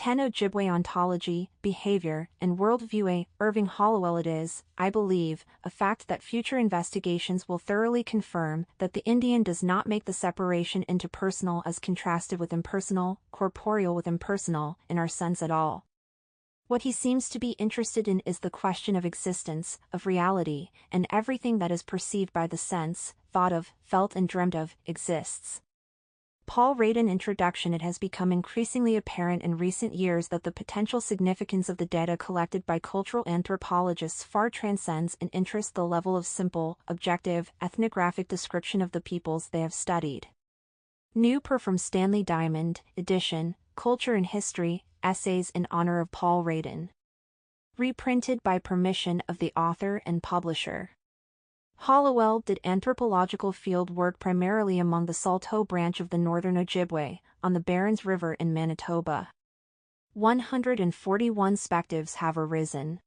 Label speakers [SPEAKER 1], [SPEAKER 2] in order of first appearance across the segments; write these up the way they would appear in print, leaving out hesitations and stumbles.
[SPEAKER 1] 10 Ojibwa Ontology, Behavior, and Worldview. Irving Hallowell. It is, I believe, a fact that future investigations will thoroughly confirm that the Indian does not make the separation into personal as contrasted with impersonal, corporeal with impersonal, in our sense at all. What he seems to be interested in is the question of existence, of reality, and everything that is perceived by the sense, thought of, felt and dreamt of, exists. Paul Radin. Introduction. It has become increasingly apparent in recent years that the potential significance of the data collected by cultural anthropologists far transcends in interest the level of simple, objective, ethnographic description of the peoples they have studied. New per from Stanley Diamond, edition, Culture and History, Essays in Honor of Paul Radin. Reprinted by permission of the author and publisher. Hallowell did anthropological field work primarily among the Saulteaux branch of the northern Ojibwe, on the Barrens River in Manitoba. 141 perspectives have arisen.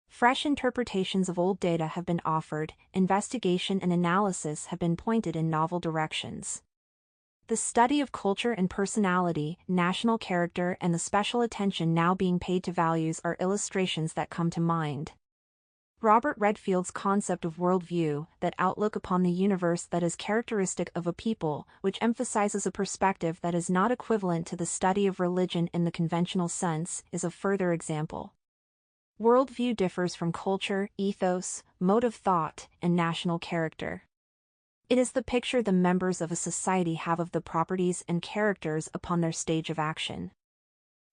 [SPEAKER 1] Fresh interpretations of old data have been offered, investigation and analysis have been pointed in novel directions. The study of culture and personality, national character and the special attention now being paid to values are illustrations that come to mind. Robert Redfield's concept of worldview, that outlook upon the universe that is characteristic of a people, which emphasizes a perspective that is not equivalent to the study of religion in the conventional sense, is a further example. Worldview differs from culture, ethos, mode of thought, and national character. It is the picture the members of a society have of the properties and characters upon their stage of action.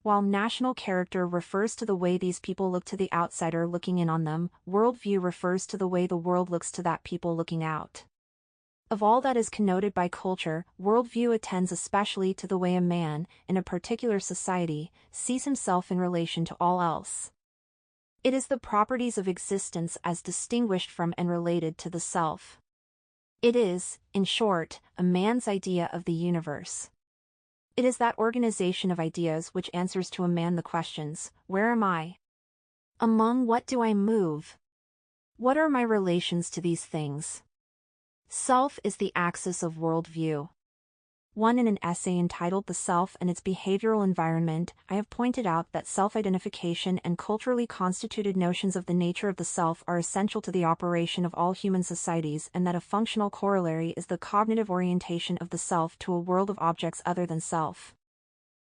[SPEAKER 1] While national character refers to the way these people look to the outsider looking in on them, worldview refers to the way the world looks to that people looking out. Of all that is connoted by culture, worldview attends especially to the way a man, in a particular society, sees himself in relation to all else. It is the properties of existence as distinguished from and related to the self. It is, in short, a man's idea of the universe. It is that organization of ideas which answers to a man the questions, where am I? Among what do I move? What are my relations to these things? Self is the axis of worldview. In an essay entitled The Self and Its Behavioral Environment, I have pointed out that self-identification and culturally constituted notions of the nature of the self are essential to the operation of all human societies and that a functional corollary is the cognitive orientation of the self to a world of objects other than self.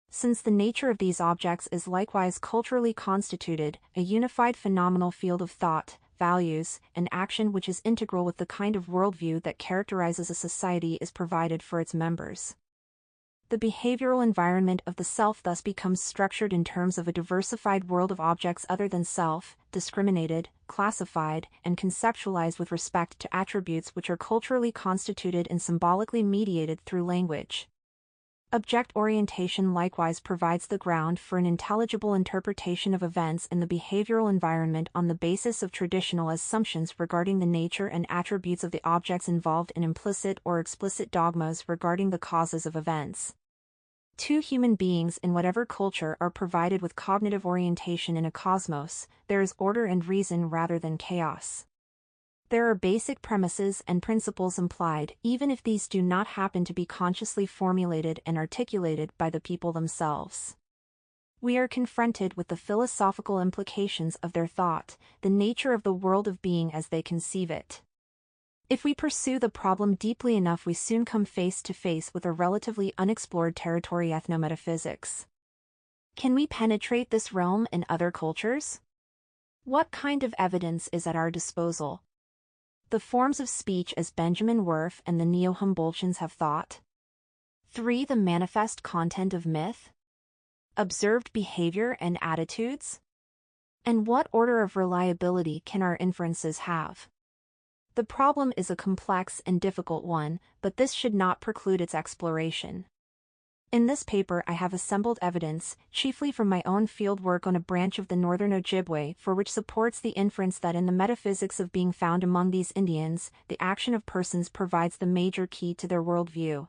[SPEAKER 1] Since the nature of these objects is likewise culturally constituted, a unified phenomenal field of thought, values, and action which is integral with the kind of worldview that characterizes a society is provided for its members. The behavioral environment of the self thus becomes structured in terms of a diversified world of objects other than self, discriminated, classified, and conceptualized with respect to attributes which are culturally constituted and symbolically mediated through language. Object orientation likewise provides the ground for an intelligible interpretation of events in the behavioral environment on the basis of traditional assumptions regarding the nature and attributes of the objects involved in implicit or explicit dogmas regarding the causes of events. Two human beings in whatever culture are provided with cognitive orientation in a cosmos, there is order and reason rather than chaos. There are basic premises and principles implied, even if these do not happen to be consciously formulated and articulated by the people themselves. We are confronted with the philosophical implications of their thought, the nature of the world of being as they conceive it. If we pursue the problem deeply enough, we soon come face to face with a relatively unexplored territory: ethnometaphysics. Can we penetrate this realm in other cultures? What kind of evidence is at our disposal? The forms of speech as Benjamin Werf and the Neo-Humboldtians have thought. 3. The manifest content of myth. Observed behavior and attitudes. And what order of reliability can our inferences have? The problem is a complex and difficult one, but this should not preclude its exploration. In this paper I have assembled evidence, chiefly from my own field work on a branch of the northern Ojibwe, for which supports the inference that in the metaphysics of being found among these Indians, the action of persons provides the major key to their worldview.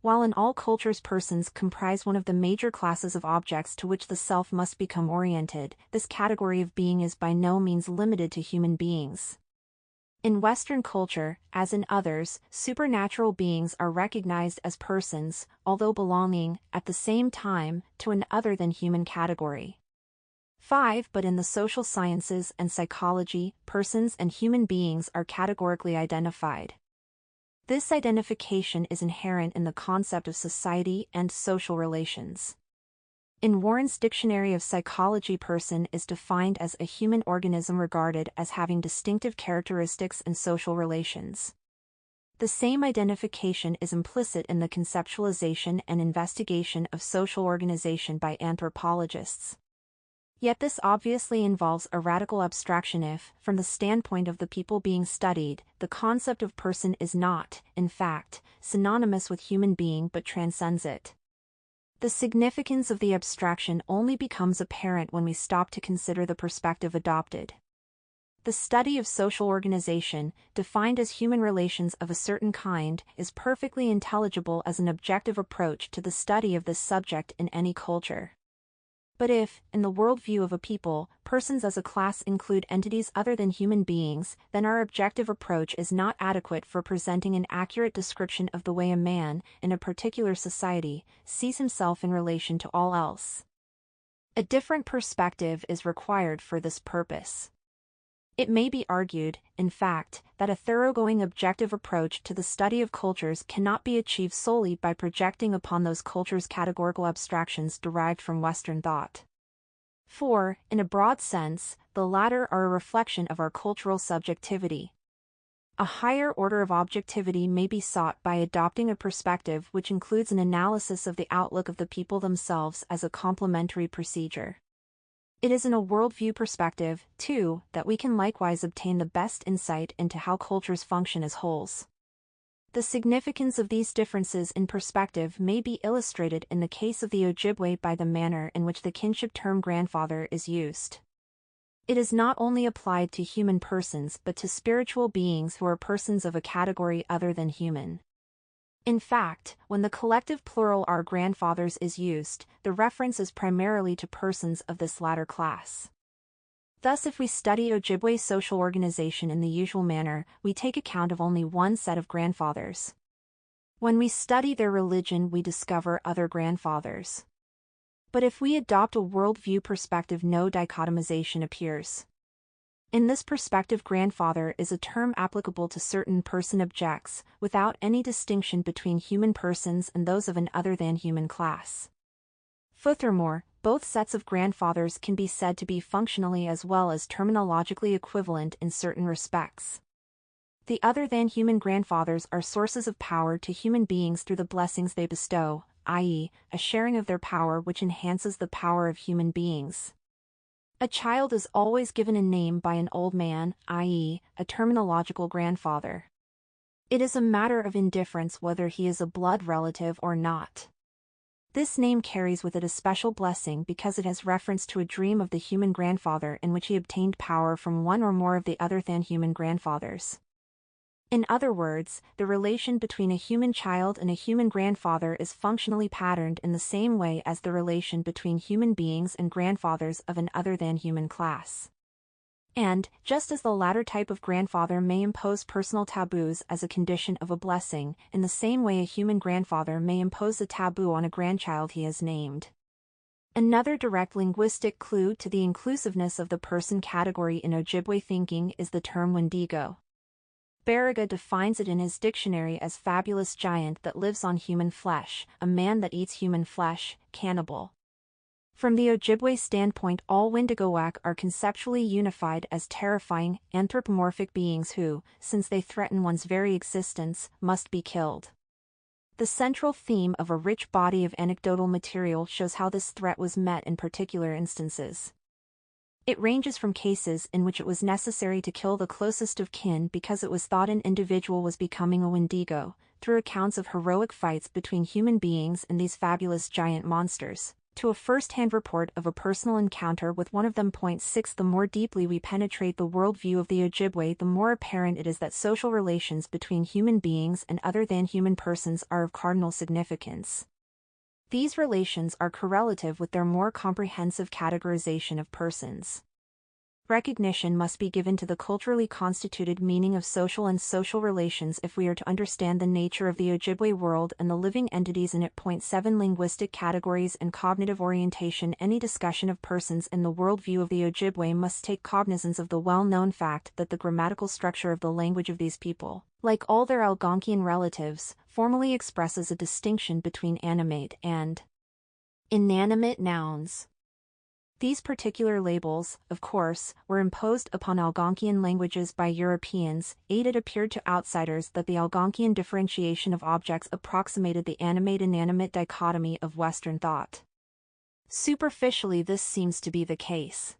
[SPEAKER 1] While in all cultures persons comprise one of the major classes of objects to which the self must become oriented, this category of being is by no means limited to human beings. In Western culture, as in others, supernatural beings are recognized as persons, although belonging, at the same time, to an other-than-human category. 5. But in the social sciences and psychology, persons and human beings are categorically identified. This identification is inherent in the concept of society and social relations. In Warren's Dictionary of Psychology, person is defined as a human organism regarded as having distinctive characteristics and social relations. The same identification is implicit in the conceptualization and investigation of social organization by anthropologists. Yet this obviously involves a radical abstraction if, from the standpoint of the people being studied, the concept of person is not, in fact, synonymous with human being but transcends it. The significance of the abstraction only becomes apparent when we stop to consider the perspective adopted. The study of social organization, defined as human relations of a certain kind, is perfectly intelligible as an objective approach to the study of this subject in any culture. But if, in the worldview of a people, persons as a class include entities other than human beings, then our objective approach is not adequate for presenting an accurate description of the way a man, in a particular society, sees himself in relation to all else. A different perspective is required for this purpose. It may be argued, in fact, that a thoroughgoing objective approach to the study of cultures cannot be achieved solely by projecting upon those cultures categorical abstractions derived from Western thought. For, in a broad sense, the latter are a reflection of our cultural subjectivity. A higher order of objectivity may be sought by adopting a perspective which includes an analysis of the outlook of the people themselves as a complementary procedure. It is in a worldview perspective, too, that we can likewise obtain the best insight into how cultures function as wholes. The significance of these differences in perspective may be illustrated in the case of the Ojibwe by the manner in which the kinship term grandfather is used. It is not only applied to human persons but to spiritual beings who are persons of a category other than human. In fact, when the collective plural our grandfathers is used, the reference is primarily to persons of this latter class. Thus, if we study Ojibwe social organization in the usual manner, we take account of only one set of grandfathers. When we study their religion, we discover other grandfathers. But if we adopt a worldview perspective, no dichotomization appears. In this perspective, grandfather is a term applicable to certain person objects, without any distinction between human persons and those of an other-than-human class. Furthermore, both sets of grandfathers can be said to be functionally as well as terminologically equivalent in certain respects. The other-than-human grandfathers are sources of power to human beings through the blessings they bestow, i.e., a sharing of their power which enhances the power of human beings. A child is always given a name by an old man, i.e., a terminological grandfather. It is a matter of indifference whether he is a blood relative or not. This name carries with it a special blessing because it has reference to a dream of the human grandfather in which he obtained power from one or more of the other-than-human grandfathers. In other words, the relation between a human child and a human grandfather is functionally patterned in the same way as the relation between human beings and grandfathers of an other-than-human class. And, just as the latter type of grandfather may impose personal taboos as a condition of a blessing, in the same way a human grandfather may impose a taboo on a grandchild he has named. Another direct linguistic clue to the inclusiveness of the person category in Ojibwe thinking is the term Wendigo. Barriga defines it in his dictionary as fabulous giant that lives on human flesh, a man that eats human flesh, cannibal. From the Ojibwe standpoint, all Wendigowak are conceptually unified as terrifying, anthropomorphic beings who, since they threaten one's very existence, must be killed. The central theme of a rich body of anecdotal material shows how this threat was met in particular instances. It ranges from cases in which it was necessary to kill the closest of kin because it was thought an individual was becoming a Wendigo, through accounts of heroic fights between human beings and these fabulous giant monsters, to a first-hand report of a personal encounter with one of them. 6 The more deeply we penetrate the worldview of the Ojibwe, the more apparent it is that social relations between human beings and other-than-human persons are of cardinal significance. These relations are correlative with their more comprehensive categorization of persons. Recognition must be given to the culturally constituted meaning of social and social relations if we are to understand the nature of the Ojibwe world and the living entities in it. 7 Linguistic categories and cognitive orientation. Any discussion of persons in the worldview of the Ojibwe must take cognizance of the well-known fact that the grammatical structure of the language of these people, like all their Algonquian relatives, formally expresses a distinction between animate and inanimate nouns. These particular labels, of course, were imposed upon Algonquian languages by Europeans. It appeared to outsiders that the Algonquian differentiation of objects approximated the animate-inanimate dichotomy of Western thought. Superficially, this seems to be the case.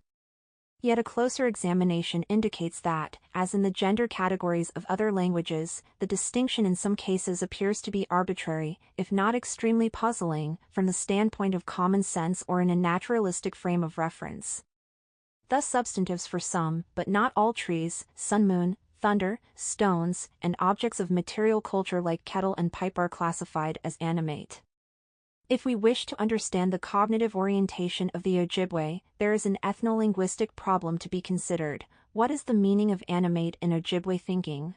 [SPEAKER 1] Yet a closer examination indicates that, as in the gender categories of other languages, the distinction in some cases appears to be arbitrary, if not extremely puzzling, from the standpoint of common sense or in a naturalistic frame of reference. Thus substantives for some, but not all trees, sun, moon, thunder, stones, and objects of material culture like kettle and pipe are classified as animate. If we wish to understand the cognitive orientation of the Ojibwe, there is an ethno-linguistic problem to be considered. What is the meaning of animate in Ojibwe thinking?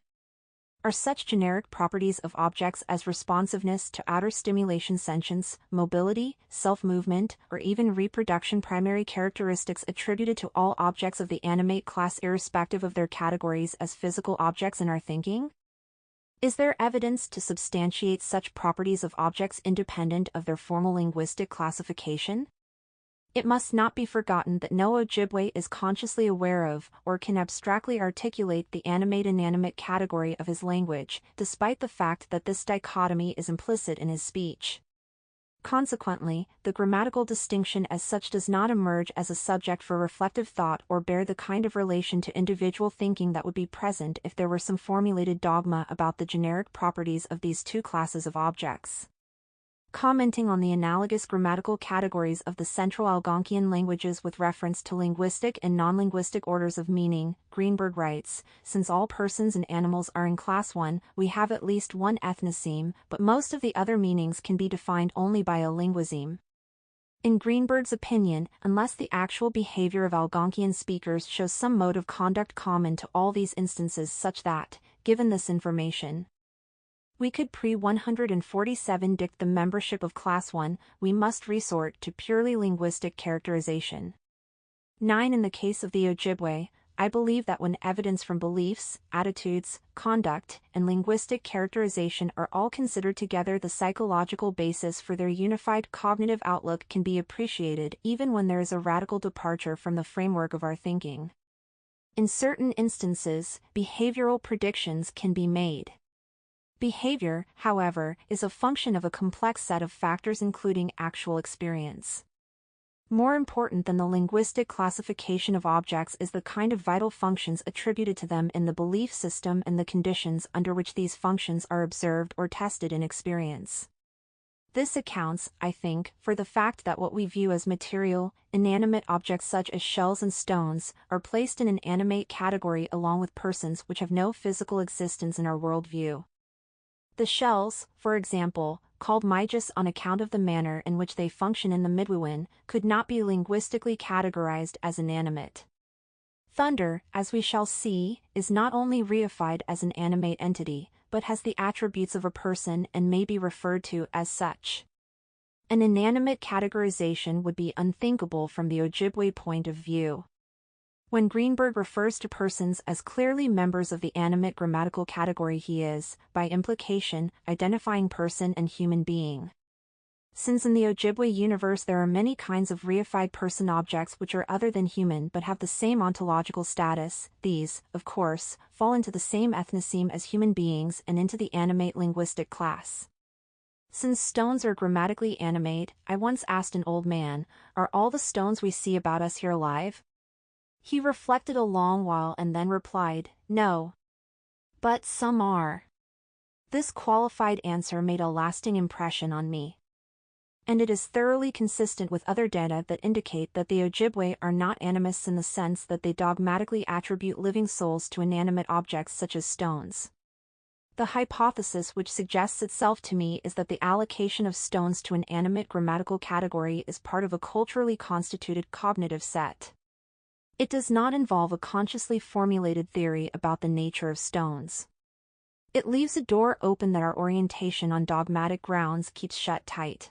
[SPEAKER 1] Are such generic properties of objects as responsiveness to outer stimulation, sentience, mobility, self-movement, or even reproduction primary characteristics attributed to all objects of the animate class irrespective of their categories as physical objects in our thinking? Is there evidence to substantiate such properties of objects independent of their formal linguistic classification? It must not be forgotten that no Ojibwe is consciously aware of, or can abstractly articulate the animate-inanimate category of his language, despite the fact that this dichotomy is implicit in his speech. Consequently, the grammatical distinction as such does not emerge as a subject for reflective thought or bear the kind of relation to individual thinking that would be present if there were some formulated dogma about the generic properties of these two classes of objects. Commenting on the analogous grammatical categories of the Central Algonquian languages with reference to linguistic and non-linguistic orders of meaning, Greenberg writes, "Since all persons and animals are in Class 1, we have at least one ethnoseme, but most of the other meanings can be defined only by a linguiseme." In Greenberg's opinion, unless the actual behavior of Algonquian speakers shows some mode of conduct common to all these instances such that, given this information, we could pre-147 dict the membership of Class 1, we must resort to purely linguistic characterization. 9. In the case of the Ojibwe, I believe that when evidence from beliefs, attitudes, conduct, and linguistic characterization are all considered together, the psychological basis for their unified cognitive outlook can be appreciated even when there is a radical departure from the framework of our thinking. In certain instances, behavioral predictions can be made. Behavior, however, is a function of a complex set of factors including actual experience. More important than the linguistic classification of objects is the kind of vital functions attributed to them in the belief system and the conditions under which these functions are observed or tested in experience. This accounts, I think, for the fact that what we view as material, inanimate objects such as shells and stones, are placed in an animate category along with persons which have no physical existence in our worldview. The shells, for example, called Migis on account of the manner in which they function in the Midwewin, could not be linguistically categorized as inanimate. Thunder, as we shall see, is not only reified as an animate entity, but has the attributes of a person and may be referred to as such. An inanimate categorization would be unthinkable from the Ojibwe point of view. When Greenberg refers to persons as clearly members of the animate grammatical category, he is, by implication, identifying person and human being. Since in the Ojibwe universe there are many kinds of reified person objects which are other than human but have the same ontological status, these, of course, fall into the same ethnoseme as human beings and into the animate linguistic class. Since stones are grammatically animate, I once asked an old man, "Are all the stones we see about us here alive?" He reflected a long while and then replied, "No. But some are." This qualified answer made a lasting impression on me. And it is thoroughly consistent with other data that indicate that the Ojibwe are not animists in the sense that they dogmatically attribute living souls to inanimate objects such as stones. The hypothesis which suggests itself to me is that the allocation of stones to an animate grammatical category is part of a culturally constituted cognitive set. It does not involve a consciously formulated theory about the nature of stones. It leaves a door open that our orientation on dogmatic grounds keeps shut tight.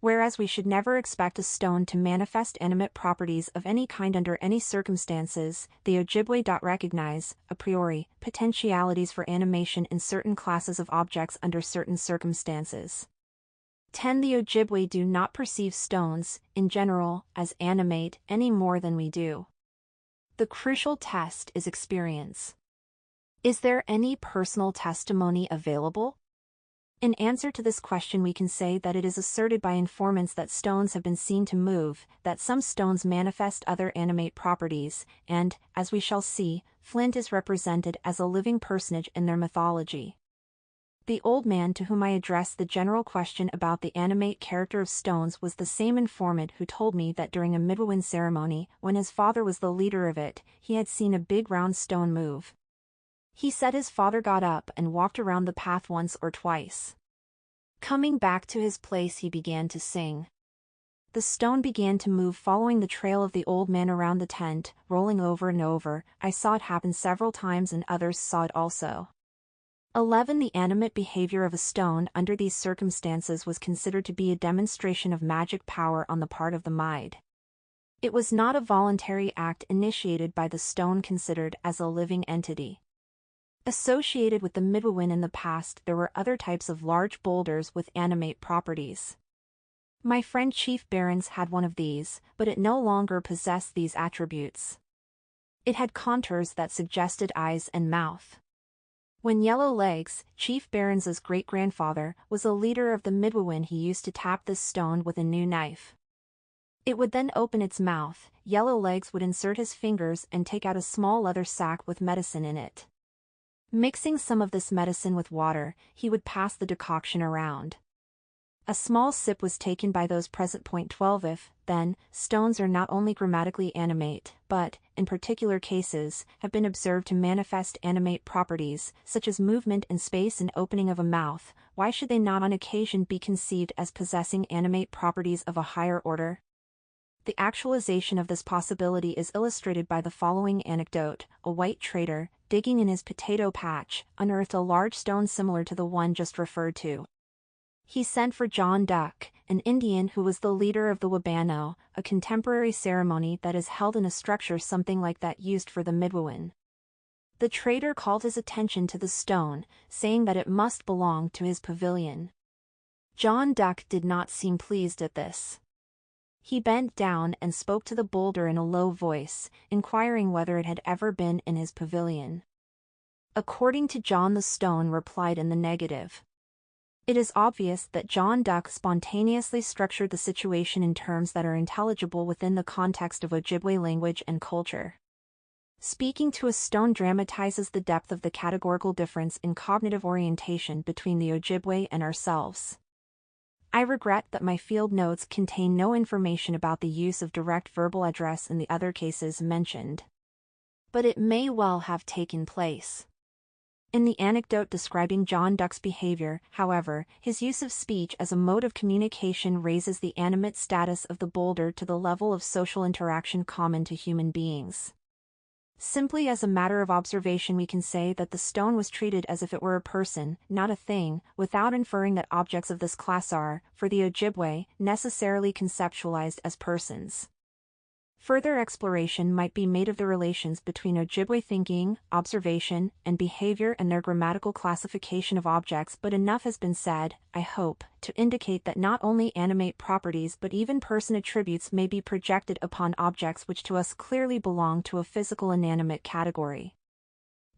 [SPEAKER 1] Whereas we should never expect a stone to manifest animate properties of any kind under any circumstances, the Ojibwe recognize, a priori, potentialities for animation in certain classes of objects under certain circumstances. 10. The Ojibwe do not perceive stones, in general, as animate any more than we do. The crucial test is experience. Is there any personal testimony available? In answer to this question, we can say that it is asserted by informants that stones have been seen to move, that some stones manifest other animate properties, and, as we shall see, flint is represented as a living personage in their mythology. The old man to whom I addressed the general question about the animate character of stones was the same informant who told me that during a Midwin ceremony, when his father was the leader of it, he had seen a big round stone move. He said his father got up and walked around the path once or twice. Coming back to his place, he began to sing. The stone began to move following the trail of the old man around the tent, rolling over and over. I saw it happen several times and others saw it also. 11. The animate behavior of a stone under these circumstances was considered to be a demonstration of magic power on the part of the mind. It was not a voluntary act initiated by the stone considered as a living entity. Associated with the Midwin in the past, there were other types of large boulders with animate properties. My friend Chief Barons had one of these, but it no longer possessed these attributes. It had contours that suggested eyes and mouth. When Yellow Legs, Chief Barons's great-grandfather, was a leader of the Midwin, he used to tap this stone with a new knife. It would then open its mouth. Yellow Legs would insert his fingers and take out a small leather sack with medicine in it. Mixing some of this medicine with water, he would pass the decoction around. A small sip was taken by those present. 12. If, then, stones are not only grammatically animate, but, in particular cases, have been observed to manifest animate properties, such as movement in space and opening of a mouth, why should they not on occasion be conceived as possessing animate properties of a higher order? The actualization of this possibility is illustrated by the following anecdote. A white trader, digging in his potato patch, unearthed a large stone similar to the one just referred to. He sent for John Duck, an Indian who was the leader of the Wabano, a contemporary ceremony that is held in a structure something like that used for the Midwin. The trader called his attention to the stone, saying that it must belong to his pavilion. John Duck did not seem pleased at this. He bent down and spoke to the boulder in a low voice, inquiring whether it had ever been in his pavilion. According to John, the stone replied in the negative. It is obvious that John Duck spontaneously structured the situation in terms that are intelligible within the context of Ojibwe language and culture. Speaking to a stone dramatizes the depth of the categorical difference in cognitive orientation between the Ojibwe and ourselves. I regret that my field notes contain no information about the use of direct verbal address in the other cases mentioned. But it may well have taken place. In the anecdote describing John Duck's behavior, however, his use of speech as a mode of communication raises the animate status of the boulder to the level of social interaction common to human beings. Simply as a matter of observation, we can say that the stone was treated as if it were a person, not a thing, without inferring that objects of this class are, for the Ojibwe, necessarily conceptualized as persons. Further exploration might be made of the relations between Ojibwe thinking, observation, and behavior and their grammatical classification of objects, but enough has been said, I hope, to indicate that not only animate properties but even person attributes may be projected upon objects which to us clearly belong to a physical inanimate category.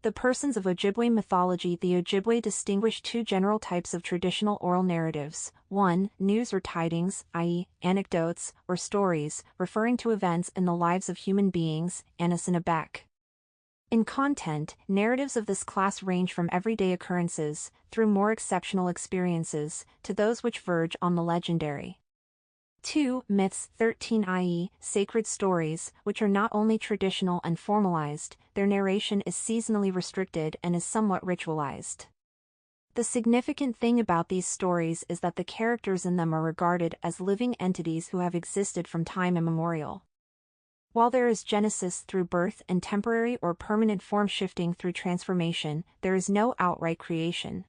[SPEAKER 1] The persons of Ojibwe mythology. The Ojibwe distinguish two general types of traditional oral narratives. 1. News or tidings, i.e., anecdotes, or stories, referring to events in the lives of human beings, Anasinabek. In content, narratives of this class range from everyday occurrences, through more exceptional experiences, to those which verge on the legendary. 2. Myths, 13, i.e., sacred stories, which are not only traditional and formalized, their narration is seasonally restricted and is somewhat ritualized. The significant thing about these stories is that the characters in them are regarded as living entities who have existed from time immemorial. While there is genesis through birth and temporary or permanent form shifting through transformation, there is no outright creation.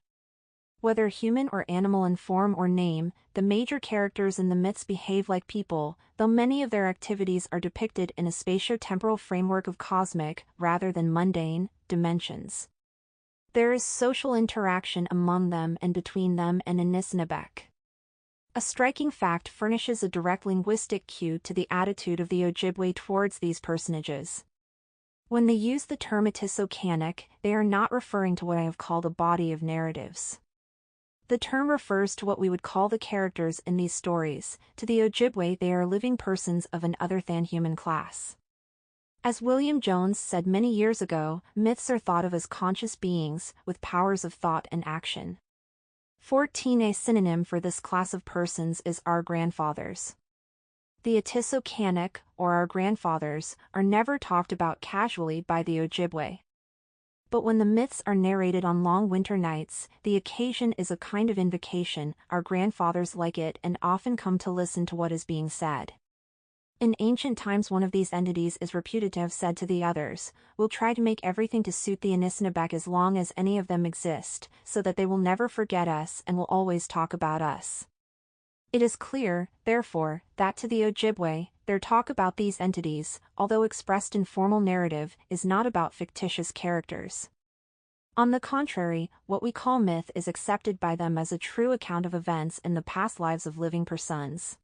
[SPEAKER 1] Whether human or animal in form or name, the major characters in the myths behave like people, though many of their activities are depicted in a spatio-temporal framework of cosmic, rather than mundane, dimensions. There is social interaction among them and between them and Anishinabek. A striking fact furnishes a direct linguistic cue to the attitude of the Ojibwe towards these personages. When they use the term Atisocanik, they are not referring to what I have called a body of narratives. The term refers to what we would call the characters in these stories. To the Ojibwe, they are living persons of an other-than-human class. As William Jones said many years ago, myths are thought of as conscious beings, with powers of thought and action. 14. A synonym for this class of persons is our grandfathers. The Atisocanik, or our grandfathers, are never talked about casually by the Ojibwe. But when the myths are narrated on long winter nights, the occasion is a kind of invocation. Our grandfathers like it and often come to listen to what is being said. In ancient times, one of these entities is reputed to have said to the others, "We'll try to make everything to suit the Anishinabek as long as any of them exist, so that they will never forget us and will always talk about us." It is clear, therefore, that to the Ojibwe, their talk about these entities, although expressed in formal narrative, is not about fictitious characters. On the contrary, what we call myth is accepted by them as a true account of events in the past lives of living persons.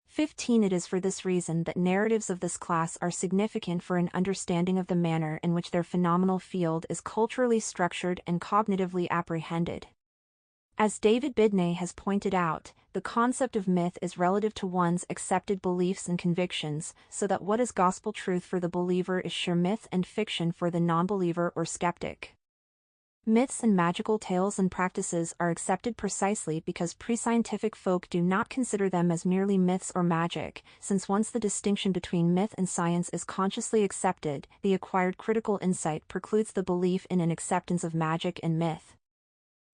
[SPEAKER 1] 15. It is for this reason that narratives of this class are significant for an understanding of the manner in which their phenomenal field is culturally structured and cognitively apprehended. As David Bidney has pointed out, the concept of myth is relative to one's accepted beliefs and convictions, so that what is gospel truth for the believer is sure myth and fiction for the non-believer or skeptic. Myths and magical tales and practices are accepted precisely because pre-scientific folk do not consider them as merely myths or magic, since once the distinction between myth and science is consciously accepted, the acquired critical insight precludes the belief in an acceptance of magic and myth.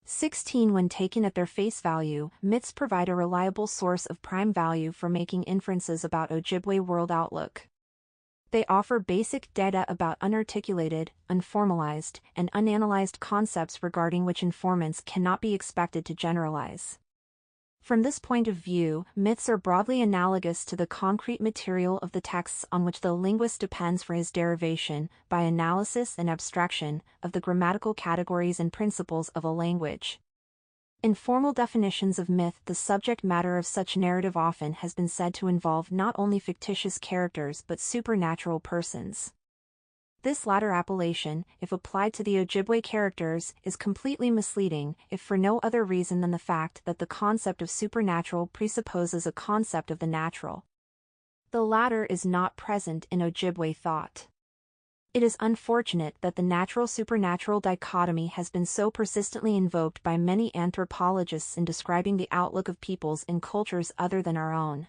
[SPEAKER 1] 16. When taken at their face value, myths provide a reliable source of prime value for making inferences about Ojibwe world outlook. They offer basic data about unarticulated, unformalized, and unanalyzed concepts regarding which informants cannot be expected to generalize. From this point of view, myths are broadly analogous to the concrete material of the texts on which the linguist depends for his derivation, by analysis and abstraction, of the grammatical categories and principles of a language. In formal definitions of myth, the subject matter of such narrative often has been said to involve not only fictitious characters but supernatural persons. This latter appellation, if applied to the Ojibwe characters, is completely misleading, if for no other reason than the fact that the concept of supernatural presupposes a concept of the natural. The latter is not present in Ojibwe thought. It is unfortunate that the natural-supernatural dichotomy has been so persistently invoked by many anthropologists in describing the outlook of peoples in cultures other than our own.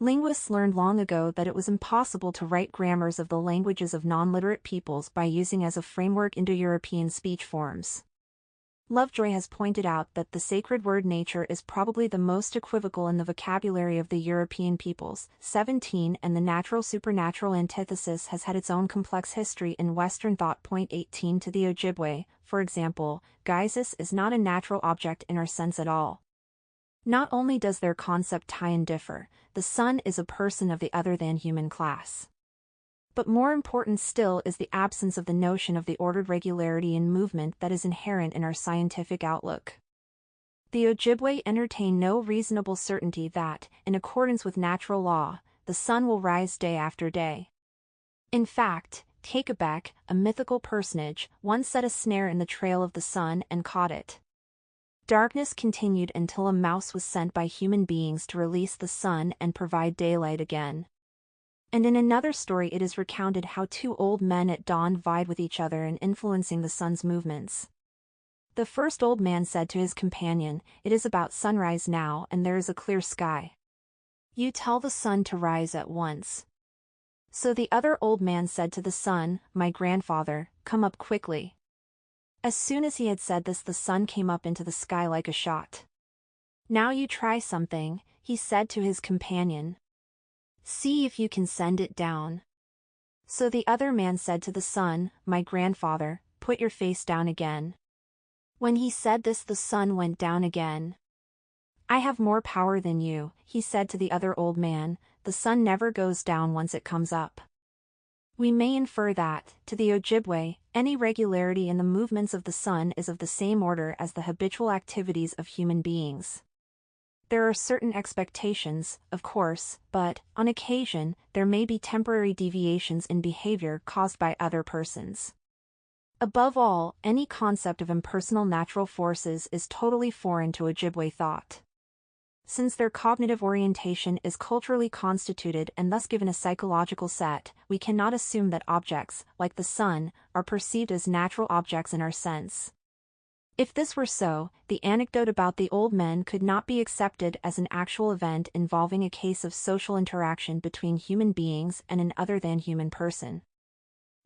[SPEAKER 1] Linguists learned long ago that it was impossible to write grammars of the languages of non-literate peoples by using as a framework Indo-European speech forms. Lovejoy has pointed out that the sacred word nature is probably the most equivocal in the vocabulary of the European peoples. 17. And the natural-supernatural antithesis has had its own complex history in Western thought. 18. To the Ojibwe, for example, geesis is not a natural object in our sense at all. Not only does their concept tie and differ, the sun is a person of the other-than-human class. But more important still is the absence of the notion of the ordered regularity in movement that is inherent in our scientific outlook. The Ojibwe entertain no reasonable certainty that, in accordance with natural law, the sun will rise day after day. In fact, Kakabek, a mythical personage, once set a snare in the trail of the sun and caught it. Darkness continued until a mouse was sent by human beings to release the sun and provide daylight again. And in another story it is recounted how two old men at dawn vied with each other in influencing the sun's movements. The first old man said to his companion, "It is about sunrise now and there is a clear sky. You tell the sun to rise at once." So the other old man said to the sun, "My grandfather, come up quickly." As soon as he had said this, the sun came up into the sky like a shot. "Now you try something," he said to his companion. See if you can send it down." So the other man said to the son, "My grandfather, put your face down again." When he said this, the son went down again. "I have more power than you," he said to the other old man. "The sun never goes down once it comes up." We may infer that, to the Ojibwe, any regularity in the movements of the sun is of the same order as the habitual activities of human beings. There are certain expectations, of course, but, on occasion, there may be temporary deviations in behavior caused by other persons. Above all, any concept of impersonal natural forces is totally foreign to Ojibwe thought. Since their cognitive orientation is culturally constituted and thus given a psychological set, we cannot assume that objects, like the sun, are perceived as natural objects in our sense. If this were so, the anecdote about the old men could not be accepted as an actual event involving a case of social interaction between human beings and an other-than-human person.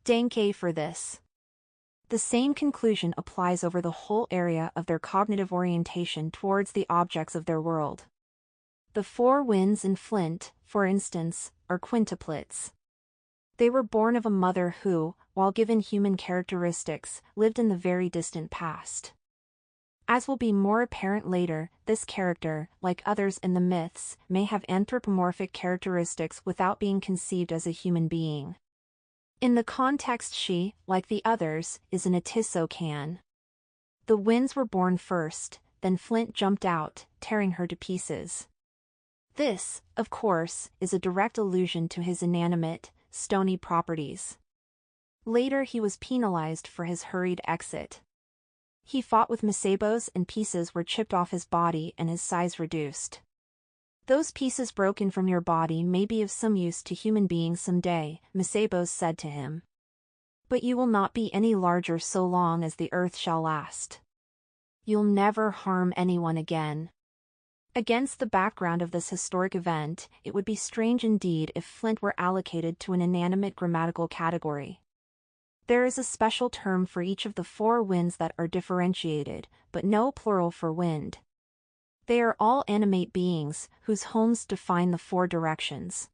[SPEAKER 1] Danke for this. The same conclusion applies over the whole area of their cognitive orientation towards the objects of their world. The four winds in Flint, for instance, are quintuplets. They were born of a mother who, while given human characteristics, lived in the very distant past. As will be more apparent later, this character, like others in the myths, may have anthropomorphic characteristics without being conceived as a human being. In the context, she, like the others, is an Atisocan. The winds were born first, then Flint jumped out, tearing her to pieces. This, of course, is a direct allusion to his inanimate, stony properties. Later he was penalized for his hurried exit. He fought with Masabos and pieces were chipped off his body and his size reduced. "Those pieces broken from your body may be of some use to human beings someday," Masabos said to him. "But you will not be any larger so long as the earth shall last. You'll never harm anyone again." Against the background of this historic event, it would be strange indeed if Flint were allocated to an inanimate grammatical category. There is a special term for each of the four winds that are differentiated, but no plural for wind. They are all animate beings, whose homes define the four directions.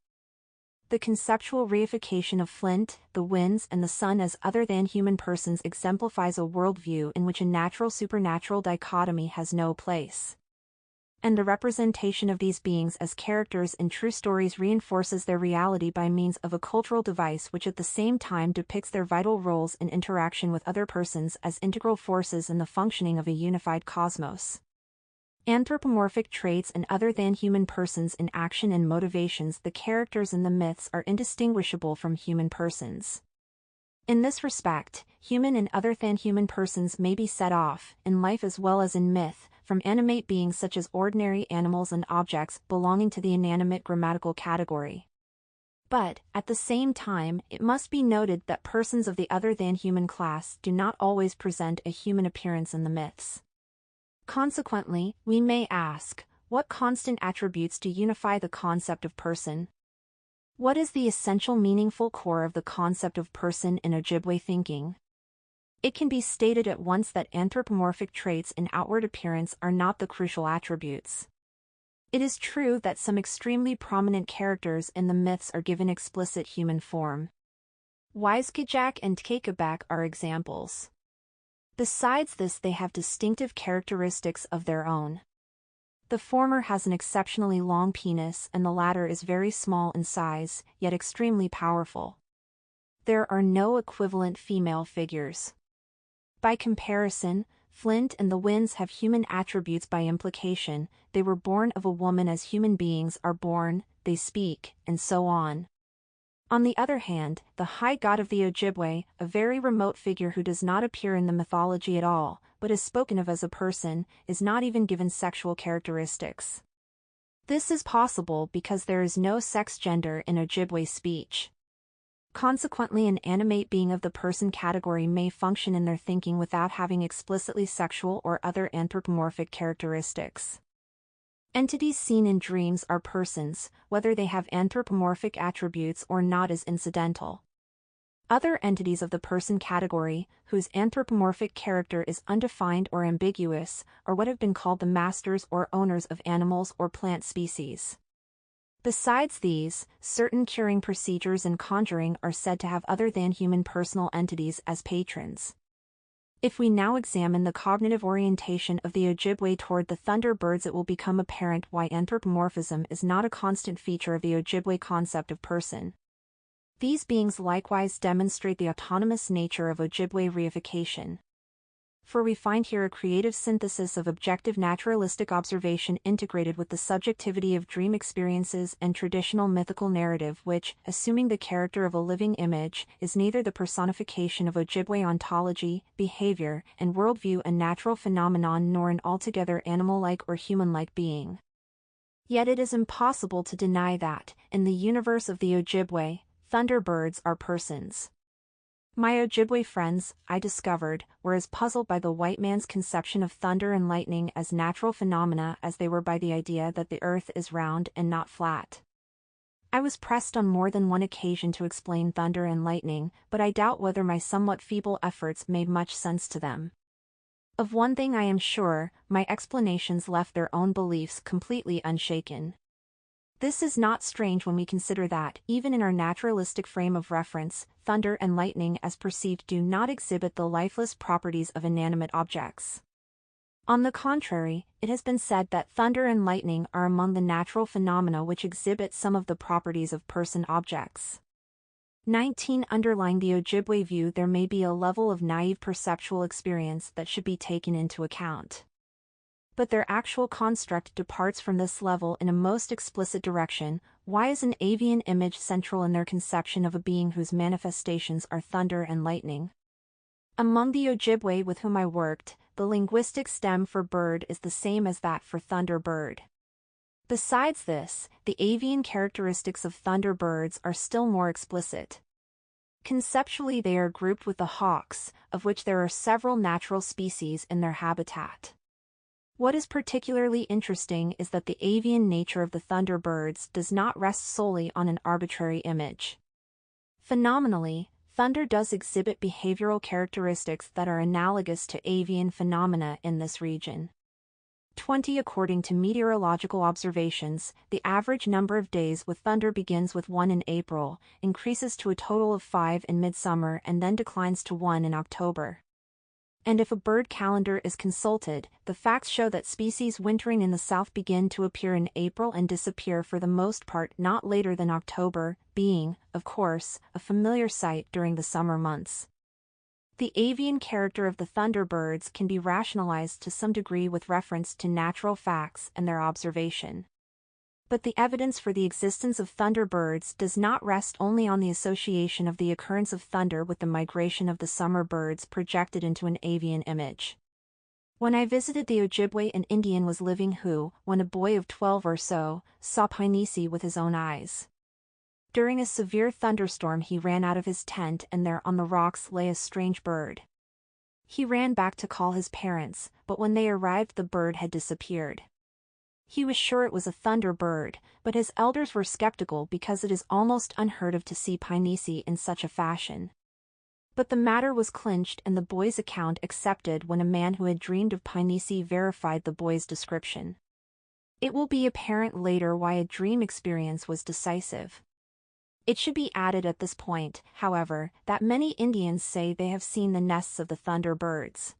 [SPEAKER 1] The conceptual reification of Flint, the winds and the sun as other-than-human persons exemplifies a worldview in which a natural-supernatural dichotomy has no place. And the representation of these beings as characters in true stories reinforces their reality by means of a cultural device which at the same time depicts their vital roles in interaction with other persons as integral forces in the functioning of a unified cosmos. Anthropomorphic traits and other-than-human persons in action and motivations. The characters in the myths are indistinguishable from human persons. In this respect, human and other-than-human persons may be set off, in life as well as in myth, from animate beings such as ordinary animals and objects belonging to the inanimate grammatical category. But, at the same time, it must be noted that persons of the other-than-human class do not always present a human appearance in the myths. Consequently, we may ask, what constant attributes do unify the concept of person? What is the essential meaningful core of the concept of person in Ojibwe thinking? It can be stated at once that anthropomorphic traits in outward appearance are not the crucial attributes. It is true that some extremely prominent characters in the myths are given explicit human form. Wiskajak and Kakabak are examples. Besides this, they have distinctive characteristics of their own. The former has an exceptionally long penis and the latter is very small in size, yet extremely powerful. There are no equivalent female figures. By comparison, Flint and the winds have human attributes by implication. They were born of a woman as human beings are born, they speak, and so on. On the other hand, the high god of the Ojibwe, a very remote figure who does not appear in the mythology at all, but is spoken of as a person, is not even given sexual characteristics. This is possible because there is no sex gender in Ojibwe speech. Consequently, an animate being of the person category may function in their thinking without having explicitly sexual or other anthropomorphic characteristics. Entities seen in dreams are persons, whether they have anthropomorphic attributes or not is incidental. Other entities of the person category, whose anthropomorphic character is undefined or ambiguous, are what have been called the masters or owners of animals or plant species. Besides these, certain curing procedures and conjuring are said to have other than human personal entities as patrons. If we now examine the cognitive orientation of the Ojibwe toward the Thunderbirds, it will become apparent why anthropomorphism is not a constant feature of the Ojibwe concept of person. These beings likewise demonstrate the autonomous nature of Ojibwe reification. For we find here a creative synthesis of objective naturalistic observation integrated with the subjectivity of dream experiences and traditional mythical narrative which, assuming the character of a living image, is neither the personification of Ojibwe ontology, behavior, and worldview, a natural phenomenon, nor an altogether animal-like or human-like being. Yet it is impossible to deny that, in the universe of the Ojibwe, Thunderbirds are persons. My Ojibwe friends, I discovered, were as puzzled by the white man's conception of thunder and lightning as natural phenomena as they were by the idea that the earth is round and not flat. I was pressed on more than one occasion to explain thunder and lightning, but I doubt whether my somewhat feeble efforts made much sense to them. Of one thing I am sure, my explanations left their own beliefs completely unshaken. This is not strange when we consider that, even in our naturalistic frame of reference, thunder and lightning as perceived do not exhibit the lifeless properties of inanimate objects. On the contrary, it has been said that thunder and lightning are among the natural phenomena which exhibit some of the properties of person objects. 19. Underlying the Ojibwe view there may be a level of naive perceptual experience that should be taken into account. But their actual construct departs from this level in a most explicit direction. Why is an avian image central in their conception of a being whose manifestations are thunder and lightning? Among the Ojibwe with whom I worked, the linguistic stem for bird is the same as that for thunderbird. Besides this, the avian characteristics of thunderbirds are still more explicit. Conceptually they are grouped with the hawks, of which there are several natural species in their habitat. What is particularly interesting is that the avian nature of the thunderbirds does not rest solely on an arbitrary image. Phenomenally, thunder does exhibit behavioral characteristics that are analogous to avian phenomena in this region. 20. According to meteorological observations, the average number of days with thunder begins with 1 in April, increases to a total of 5 in midsummer, and then declines to 1 in October. And if a bird calendar is consulted, the facts show that species wintering in the south begin to appear in April and disappear for the most part not later than October, being, of course, a familiar sight during the summer months. The avian character of the thunderbirds can be rationalized to some degree with reference to natural facts and their observation. But the evidence for the existence of thunderbirds does not rest only on the association of the occurrence of thunder with the migration of the summer birds projected into an avian image. When I visited the Ojibwe, an Indian was living who, when a boy of 12 or so, saw Pinisi with his own eyes. During a severe thunderstorm he ran out of his tent and there on the rocks lay a strange bird. He ran back to call his parents, but when they arrived the bird had disappeared. He was sure it was a thunderbird, but his elders were skeptical because it is almost unheard of to see Pinisi in such a fashion. But the matter was clinched and the boy's account accepted when a man who had dreamed of Pinisi verified the boy's description. It will be apparent later why a dream experience was decisive. It should be added at this point, however, that many Indians say they have seen the nests of the thunderbirds.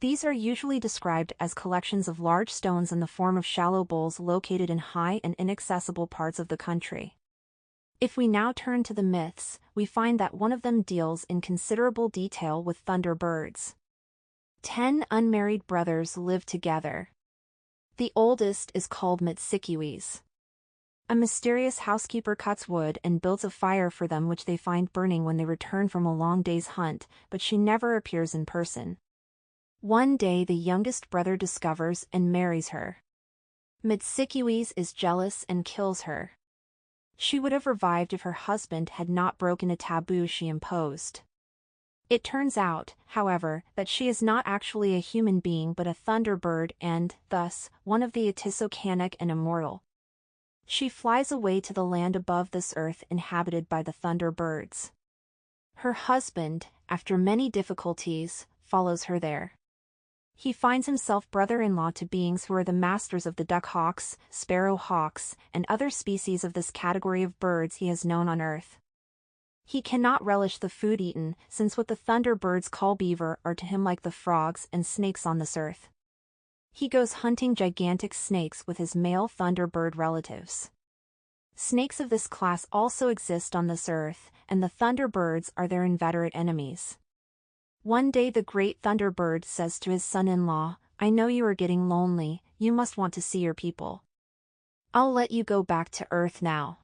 [SPEAKER 1] These are usually described as collections of large stones in the form of shallow bowls located in high and inaccessible parts of the country. If we now turn to the myths, we find that one of them deals in considerable detail with thunderbirds. 10 unmarried brothers live together. The oldest is called Mitsikiwis. A mysterious housekeeper cuts wood and builds a fire for them which they find burning when they return from a long day's hunt, but she never appears in person. One day the youngest brother discovers and marries her. Mitsikiwis is jealous and kills her. She would have revived if her husband had not broken a taboo she imposed. It turns out, however, that she is not actually a human being but a thunderbird and, thus, one of the Atisocanic and immortal. She flies away to the land above this earth inhabited by the thunderbirds. Her husband, after many difficulties, follows her there. He finds himself brother-in-law to beings who are the masters of the duck hawks, sparrow hawks, and other species of this category of birds he has known on Earth. He cannot relish the food eaten, since what the thunderbirds call beaver are to him like the frogs and snakes on this earth. He goes hunting gigantic snakes with his male thunderbird relatives. Snakes of this class also exist on this earth, and the thunderbirds are their inveterate enemies. One day the great thunderbird says to his son-in-law, "I know you are getting lonely, you must want to see your people. I'll let you go back to Earth now.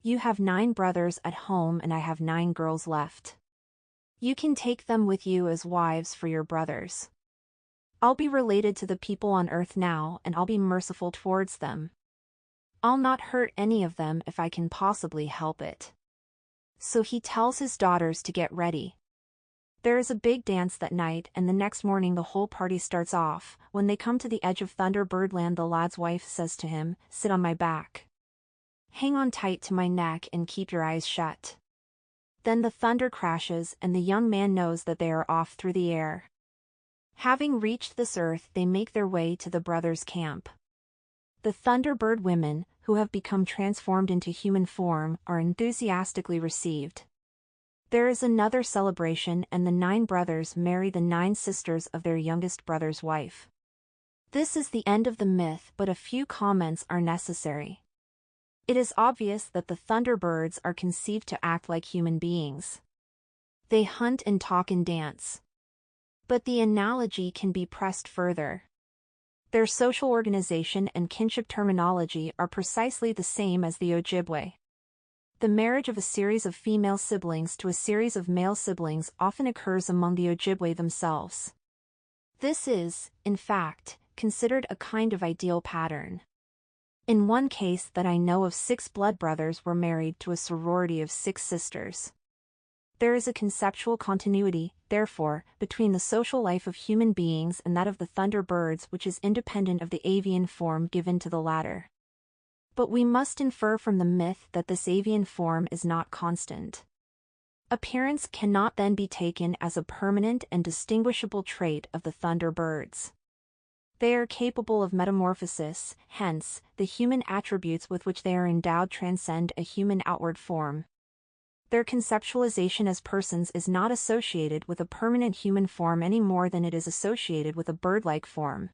[SPEAKER 1] You have 9 brothers at home and I have 9 girls left. You can take them with you as wives for your brothers. I'll be related to the people on Earth now and I'll be merciful towards them. I'll not hurt any of them if I can possibly help it." So he tells his daughters to get ready. There is a big dance that night, and the next morning the whole party starts off. When they come to the edge of Thunderbird Land, the lad's wife says to him, "Sit on my back. Hang on tight to my neck and keep your eyes shut." Then the thunder crashes and the young man knows that they are off through the air. Having reached this earth, they make their way to the brothers' camp. The Thunderbird women, who have become transformed into human form, are enthusiastically received. There is another celebration and the 9 brothers marry the 9 sisters of their youngest brother's wife. This is the end of the myth, but a few comments are necessary. It is obvious that the Thunderbirds are conceived to act like human beings. They hunt and talk and dance. But the analogy can be pressed further. Their social organization and kinship terminology are precisely the same as the Ojibwe. The marriage of a series of female siblings to a series of male siblings often occurs among the Ojibwe themselves. This is, in fact, considered a kind of ideal pattern. In one case that I know of, 6 blood brothers were married to a sorority of 6 sisters. There is a conceptual continuity, therefore, between the social life of human beings and that of the Thunderbirds, which is independent of the avian form given to the latter. But we must infer from the myth that this avian form is not constant. Appearance cannot then be taken as a permanent and distinguishable trait of the Thunderbirds. They are capable of metamorphosis, hence, the human attributes with which they are endowed transcend a human outward form. Their conceptualization as persons is not associated with a permanent human form any more than it is associated with a bird-like form.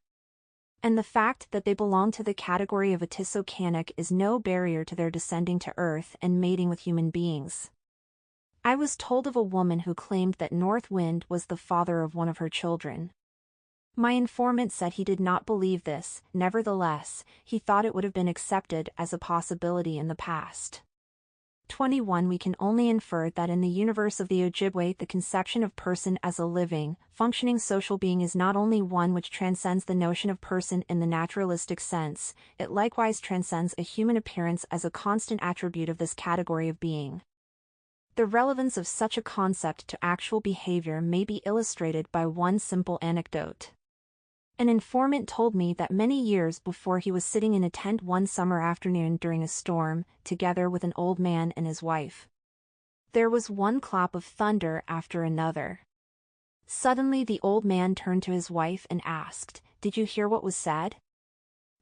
[SPEAKER 1] And the fact that they belong to the category of Atisocanic is no barrier to their descending to Earth and mating with human beings. I was told of a woman who claimed that North Wind was the father of one of her children. My informant said he did not believe this, nevertheless, he thought it would have been accepted as a possibility in the past. 21 We can only infer that in the universe of the Ojibwe the conception of person as a living, functioning social being is not only one which transcends the notion of person in the naturalistic sense, it likewise transcends a human appearance as a constant attribute of this category of being. The relevance of such a concept to actual behavior may be illustrated by one simple anecdote. An informant told me that many years before he was sitting in a tent one summer afternoon during a storm, together with an old man and his wife. There was one clap of thunder after another. Suddenly the old man turned to his wife and asked, "Did you hear what was said?"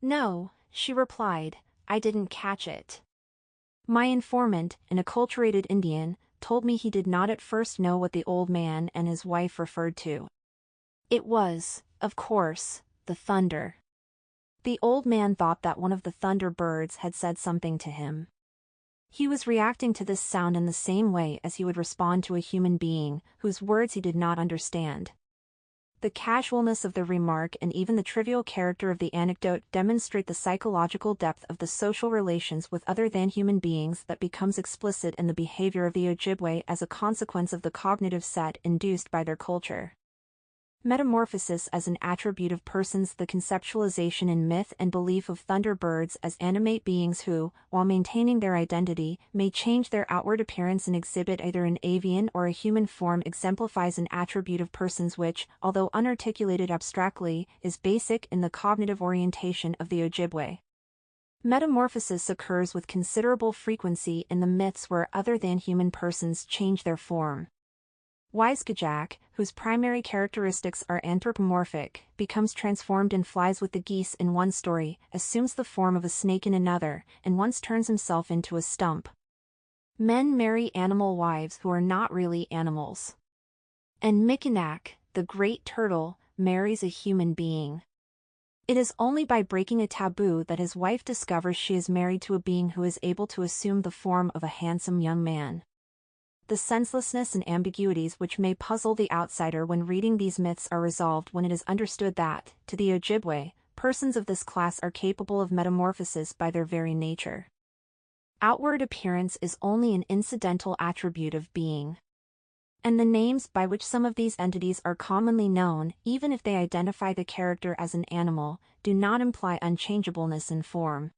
[SPEAKER 1] "No," she replied, "I didn't catch it." My informant, an acculturated Indian, told me he did not at first know what the old man and his wife referred to. It was, of course, the thunder. The old man thought that one of the Thunderbirds had said something to him. He was reacting to this sound in the same way as he would respond to a human being, whose words he did not understand. The casualness of the remark and even the trivial character of the anecdote demonstrate the psychological depth of the social relations with other than human beings that becomes explicit in the behavior of the Ojibwe as a consequence of the cognitive set induced by their culture. Metamorphosis as an attribute of persons. The conceptualization in myth and belief of Thunderbirds as animate beings who, while maintaining their identity, may change their outward appearance and exhibit either an avian or a human form exemplifies an attribute of persons which, although unarticulated abstractly, is basic in the cognitive orientation of the Ojibwe. Metamorphosis occurs with considerable frequency in the myths where other than human persons change their form. Wijskajak, whose primary characteristics are anthropomorphic, becomes transformed and flies with the geese in one story, assumes the form of a snake in another, and once turns himself into a stump. Men marry animal wives who are not really animals. And Mikinak, the great turtle, marries a human being. It is only by breaking a taboo that his wife discovers she is married to a being who is able to assume the form of a handsome young man. The senselessness and ambiguities which may puzzle the outsider when reading these myths are resolved when it is understood that, to the Ojibwe, persons of this class are capable of metamorphosis by their very nature. Outward appearance is only an incidental attribute of being. And the names by which some of these entities are commonly known, even if they identify the character as an animal, do not imply unchangeableness in form.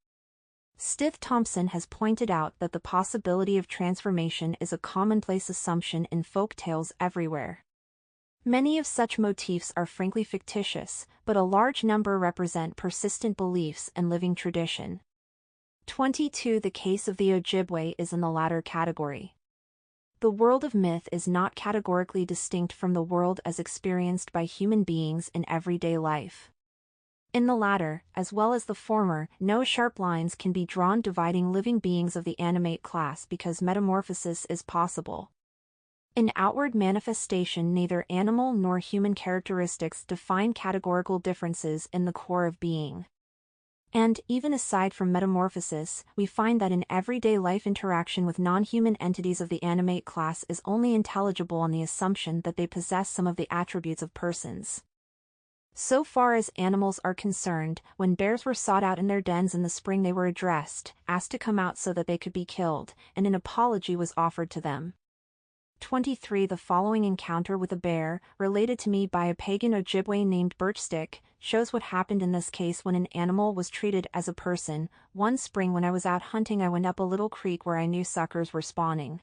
[SPEAKER 1] Stith Thompson has pointed out that the possibility of transformation is a commonplace assumption in folk tales everywhere. Many of such motifs are frankly fictitious, but a large number represent persistent beliefs and living tradition. 22. The case of the Ojibwe is in the latter category. The world of myth is not categorically distinct from the world as experienced by human beings in everyday life. In the latter, as well as the former, no sharp lines can be drawn dividing living beings of the animate class because metamorphosis is possible. In outward manifestation, neither animal nor human characteristics define categorical differences in the core of being. And, even aside from metamorphosis, we find that in everyday life interaction with non-human entities of the animate class is only intelligible on the assumption that they possess some of the attributes of persons. So far as animals are concerned, when bears were sought out in their dens in the spring they were addressed, asked to come out so that they could be killed, and an apology was offered to them. 23. The following encounter with a bear, related to me by a pagan Ojibwe named Birchstick, shows what happened in this case when an animal was treated as a person. One spring when I was out hunting I went up a little creek where I knew suckers were spawning.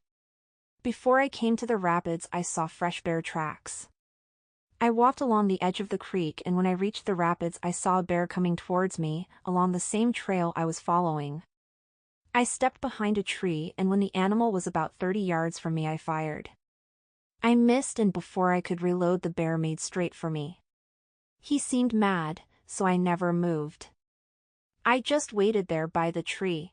[SPEAKER 1] Before I came to the rapids I saw fresh bear tracks. I walked along the edge of the creek and when I reached the rapids I saw a bear coming towards me, along the same trail I was following. I stepped behind a tree and when the animal was about 30 yards from me I fired. I missed and before I could reload the bear made straight for me. He seemed mad, so I never moved. I just waited there by the tree.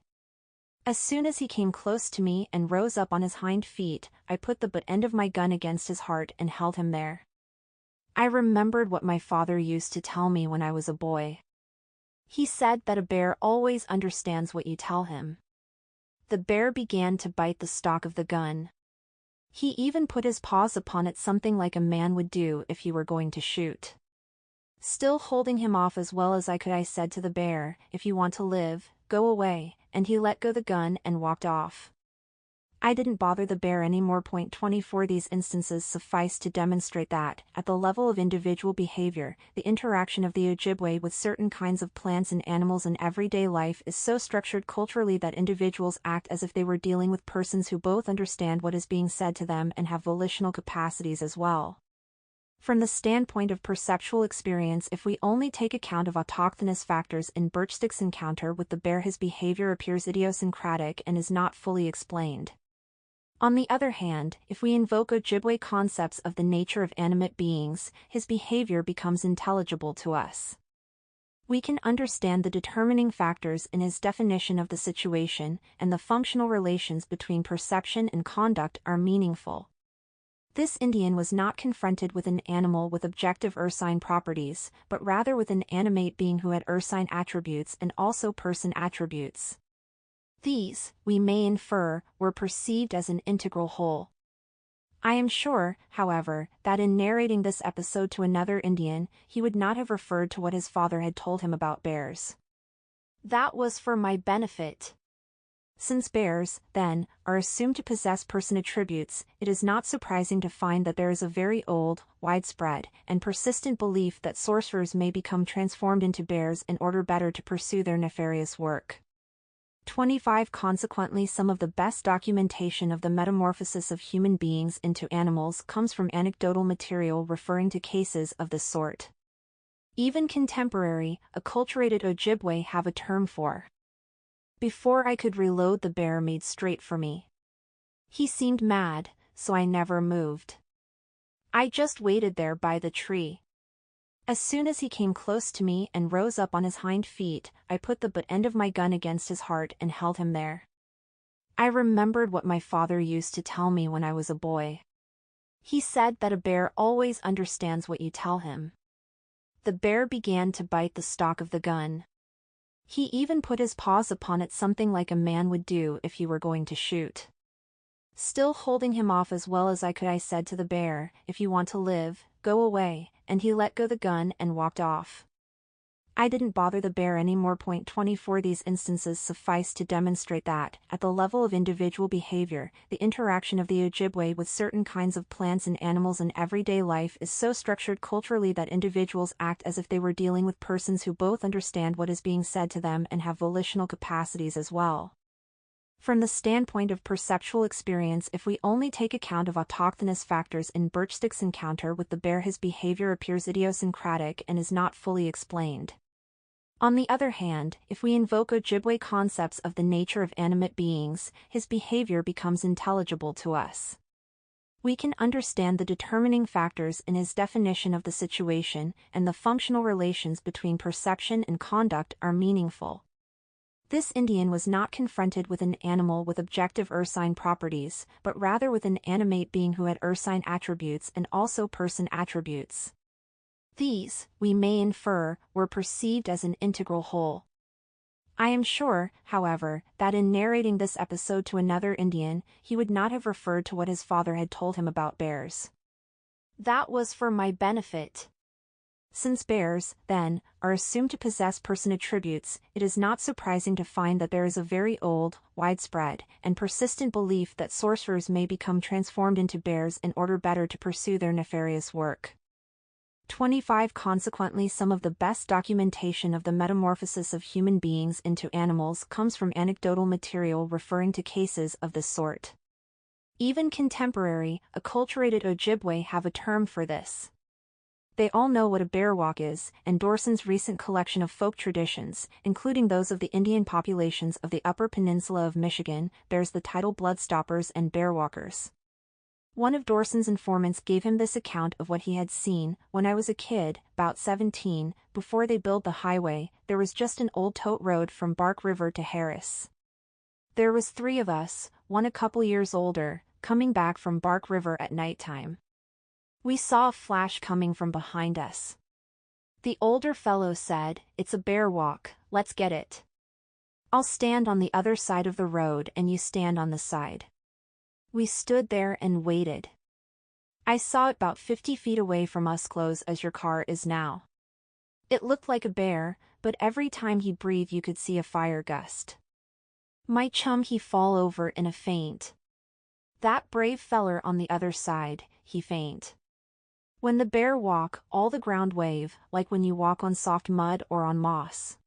[SPEAKER 1] As soon as he came close to me and rose up on his hind feet, I put the butt end of my gun against his heart and held him there. I remembered what my father used to tell me when I was a boy. He said that a bear always understands what you tell him. The bear began to bite the stock of the gun. He even put his paws upon it, something like a man would do if he were going to shoot. Still holding him off as well as I could, I said to the bear, "If you want to live, go away," and he let go the gun and walked off. I didn't bother the bear anymore. 24. These instances suffice to demonstrate that, at the level of individual behavior, the interaction of the Ojibwe with certain kinds of plants and animals in everyday life is so structured culturally that individuals act as if they were dealing with persons who both understand what is being said to them and have volitional capacities as well. From the standpoint of perceptual experience, if we only take account of autochthonous factors in Birchstick's encounter with the bear, his behavior appears idiosyncratic and is not fully explained. On the other hand, if we invoke Ojibwe concepts of the nature of animate beings, his behavior becomes intelligible to us. We can understand the determining factors in his definition of the situation, and the functional relations between perception and conduct are meaningful. This Indian was not confronted with an animal with objective ursine properties, but rather with an animate being who had ursine attributes and also person attributes. These, we may infer, were perceived as an integral whole. I am sure, however, that in narrating this episode to another Indian, he would not have referred to what his father had told him about bears. That was for my benefit. Since bears, then, are assumed to possess person attributes, it is not surprising to find that there is a very old, widespread, and persistent belief that sorcerers may become transformed into bears in order better to pursue their nefarious work. 25. Consequently, some of the best documentation of the metamorphosis of human beings into animals comes from anecdotal material referring to cases of this sort. Even contemporary, acculturated Ojibwe have a term for. Before I could reload, the bear made straight for me. He seemed mad, so I never moved. I just waited there by the tree. As soon as he came close to me and rose up on his hind feet, I put the butt end of my gun against his heart and held him there. I remembered what my father used to tell me when I was a boy. He said that a bear always understands what you tell him. The bear began to bite the stock of the gun. He even put his paws upon it, something like a man would do if he were going to shoot. Still holding him off as well as I could, I said to the bear, "If you want to live, go away," and he let go the gun and walked off. I didn't bother the bear anymore. 24 These instances suffice to demonstrate that, at the level of individual behavior, the interaction of the Ojibwe with certain kinds of plants and animals in everyday life is so structured culturally that individuals act as if they were dealing with persons who both understand what is being said to them and have volitional capacities as well. From the standpoint of perceptual experience, if we only take account of autochthonous factors in Birchstick's encounter with the bear, his behavior appears idiosyncratic and is not fully explained. On the other hand, if we invoke Ojibwe concepts of the nature of animate beings, his behavior becomes intelligible to us. We can understand the determining factors in his definition of the situation, and the functional relations between perception and conduct are meaningful. This Indian was not confronted with an animal with objective ursine properties, but rather with an animate being who had ursine attributes and also person attributes. These, we may infer, were perceived as an integral whole. I am sure, however, that in narrating this episode to another Indian, he would not have referred to what his father had told him about bears. That was for my benefit. Since bears, then, are assumed to possess person attributes, it is not surprising to find that there is a very old, widespread, and persistent belief that sorcerers may become transformed into bears in order better to pursue their nefarious work. 25 Consequently, some of the best documentation of the metamorphosis of human beings into animals comes from anecdotal material referring to cases of this sort. Even contemporary, acculturated Ojibwe have a term for this. They all know what a bear walk is, and Dorson's recent collection of folk traditions, including those of the Indian populations of the Upper Peninsula of Michigan, bears the title Bloodstoppers and Bearwalkers. One of Dorson's informants gave him this account of what he had seen. "When I was a kid, about 17, before they built the highway, there was just an old tote road from Bark River to Harris. There was 3 of us, one a couple years older, coming back from Bark River at nighttime. We saw a flash coming from behind us. The older fellow said, 'It's a bear walk, let's get it. I'll stand on the other side of the road and you stand on the side.' We stood there and waited. I saw it about 50 feet away from us, close as your car is now. It looked like a bear, but every time he breathed you could see a fire gust. My chum he fall over in a faint. That brave feller on the other side, he faint. When the bear walk, all the ground wave, like when you walk on soft mud or on moss.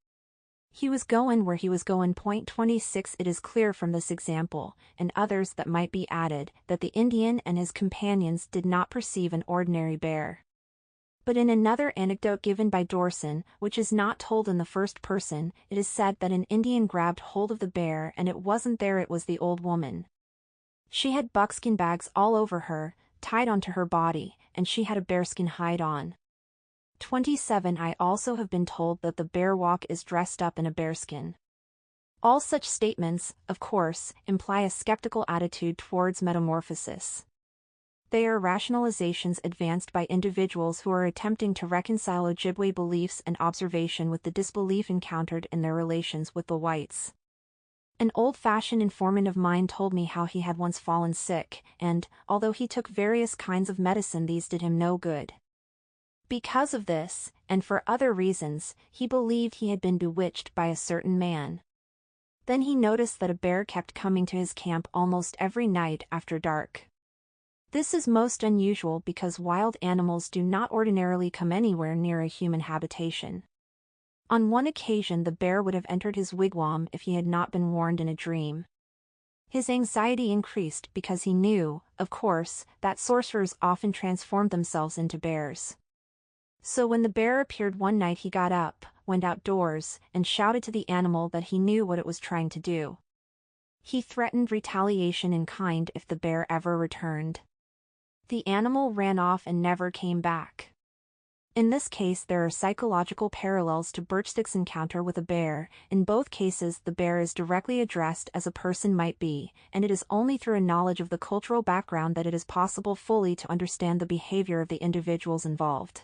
[SPEAKER 1] He was goin' where he was goin'. 26 It is clear from this example, and others that might be added, that the Indian and his companions did not perceive an ordinary bear. But in another anecdote given by Dorson, which is not told in the first person, it is said that an Indian grabbed hold of the bear and it wasn't there, it was the old woman. She had buckskin bags all over her, tied onto her body, and she had a bearskin hide on. 27 I also have been told that the bear walk is dressed up in a bearskin. All such statements, of course, imply a skeptical attitude towards metamorphosis. They are rationalizations advanced by individuals who are attempting to reconcile Ojibwe beliefs and observation with the disbelief encountered in their relations with the whites. An old-fashioned informant of mine told me how he had once fallen sick, and, although he took various kinds of medicine, these did him no good. Because of this, and for other reasons, he believed he had been bewitched by a certain man. Then he noticed that a bear kept coming to his camp almost every night after dark. This is most unusual because wild animals do not ordinarily come anywhere near a human habitation. On one occasion the bear would have entered his wigwam if he had not been warned in a dream. His anxiety increased because he knew, of course, that sorcerers often transformed themselves into bears. So when the bear appeared one night he got up, went outdoors, and shouted to the animal that he knew what it was trying to do. He threatened retaliation in kind if the bear ever returned. The animal ran off and never came back. In this case, there are psychological parallels to Birchstick's encounter with a bear. In both cases, the bear is directly addressed as a person might be, and it is only through a knowledge of the cultural background that it is possible fully to understand the behavior of the individuals involved.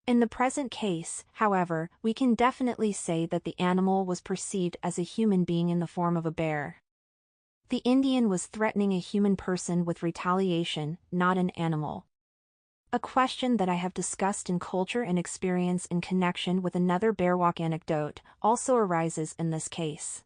[SPEAKER 1] In the present case, however, we can definitely say that the animal was perceived as a human being in the form of a bear. The Indian was threatening a human person with retaliation, not an animal. A question that I have discussed in culture and experience in connection with another bear walk anecdote also arises in this case.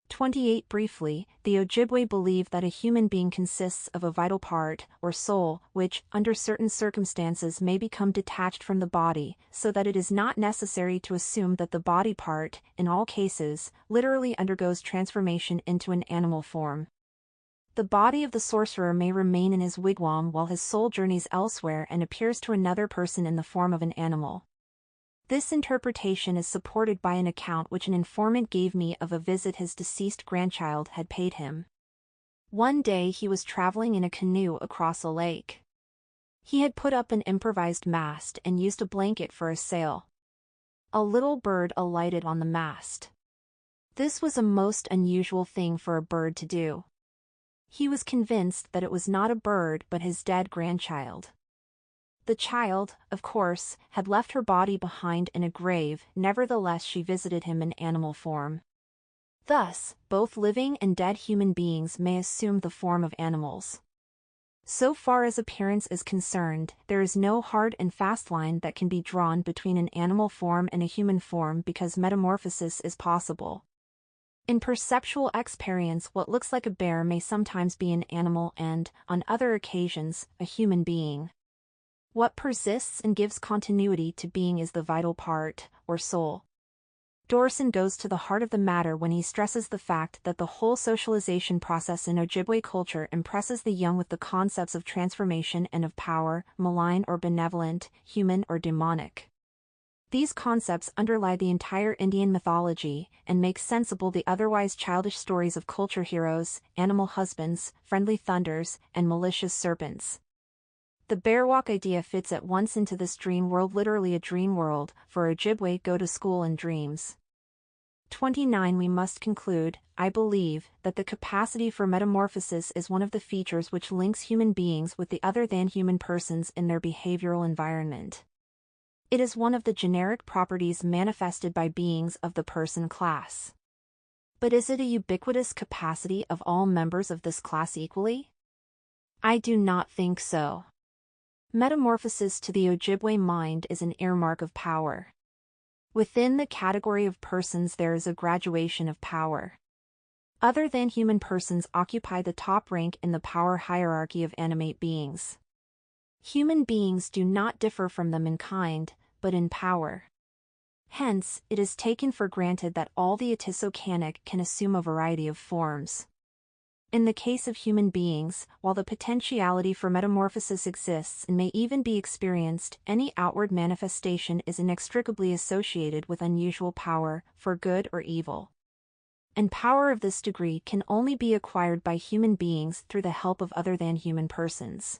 [SPEAKER 1] 28 Briefly, the Ojibwe believe that a human being consists of a vital part, or soul, which, under certain circumstances may become detached from the body, so that it is not necessary to assume that the body part, in all cases, literally undergoes transformation into an animal form. The body of the sorcerer may remain in his wigwam while his soul journeys elsewhere and appears to another person in the form of an animal. This interpretation is supported by an account which an informant gave me of a visit his deceased grandchild had paid him. One day he was traveling in a canoe across a lake. He had put up an improvised mast and used a blanket for a sail. A little bird alighted on the mast. This was a most unusual thing for a bird to do. He was convinced that it was not a bird but his dead grandchild. The child, of course, had left her body behind in a grave, nevertheless she visited him in animal form. Thus, both living and dead human beings may assume the form of animals. So far as appearance is concerned, there is no hard and fast line that can be drawn between an animal form and a human form because metamorphosis is possible. In perceptual experience, what looks like a bear may sometimes be an animal and, on other occasions, a human being. What persists and gives continuity to being is the vital part, or soul. Dorson goes to the heart of the matter when he stresses the fact that the whole socialization process in Ojibwe culture impresses the young with the concepts of transformation and of power, malign or benevolent, human or demonic. These concepts underlie the entire Indian mythology and make sensible the otherwise childish stories of culture heroes, animal husbands, friendly thunders, and malicious serpents. The bear walk idea fits at once into this dream world, literally a dream world, for Ojibwe go to school in dreams. 29 We must conclude, I believe, that the capacity for metamorphosis is one of the features which links human beings with the other than human persons in their behavioral environment. It is one of the generic properties manifested by beings of the person class. But is it a ubiquitous capacity of all members of this class equally? I do not think so. Metamorphosis to the Ojibwe mind is an earmark of power. Within the category of persons there is a graduation of power. Other than human persons occupy the top rank in the power hierarchy of animate beings. Human beings do not differ from them in kind, but in power. Hence, it is taken for granted that all the Attisocanic can assume a variety of forms. In the case of human beings, while the potentiality for metamorphosis exists and may even be experienced, any outward manifestation is inextricably associated with unusual power, for good or evil. And power of this degree can only be acquired by human beings through the help of other than human persons.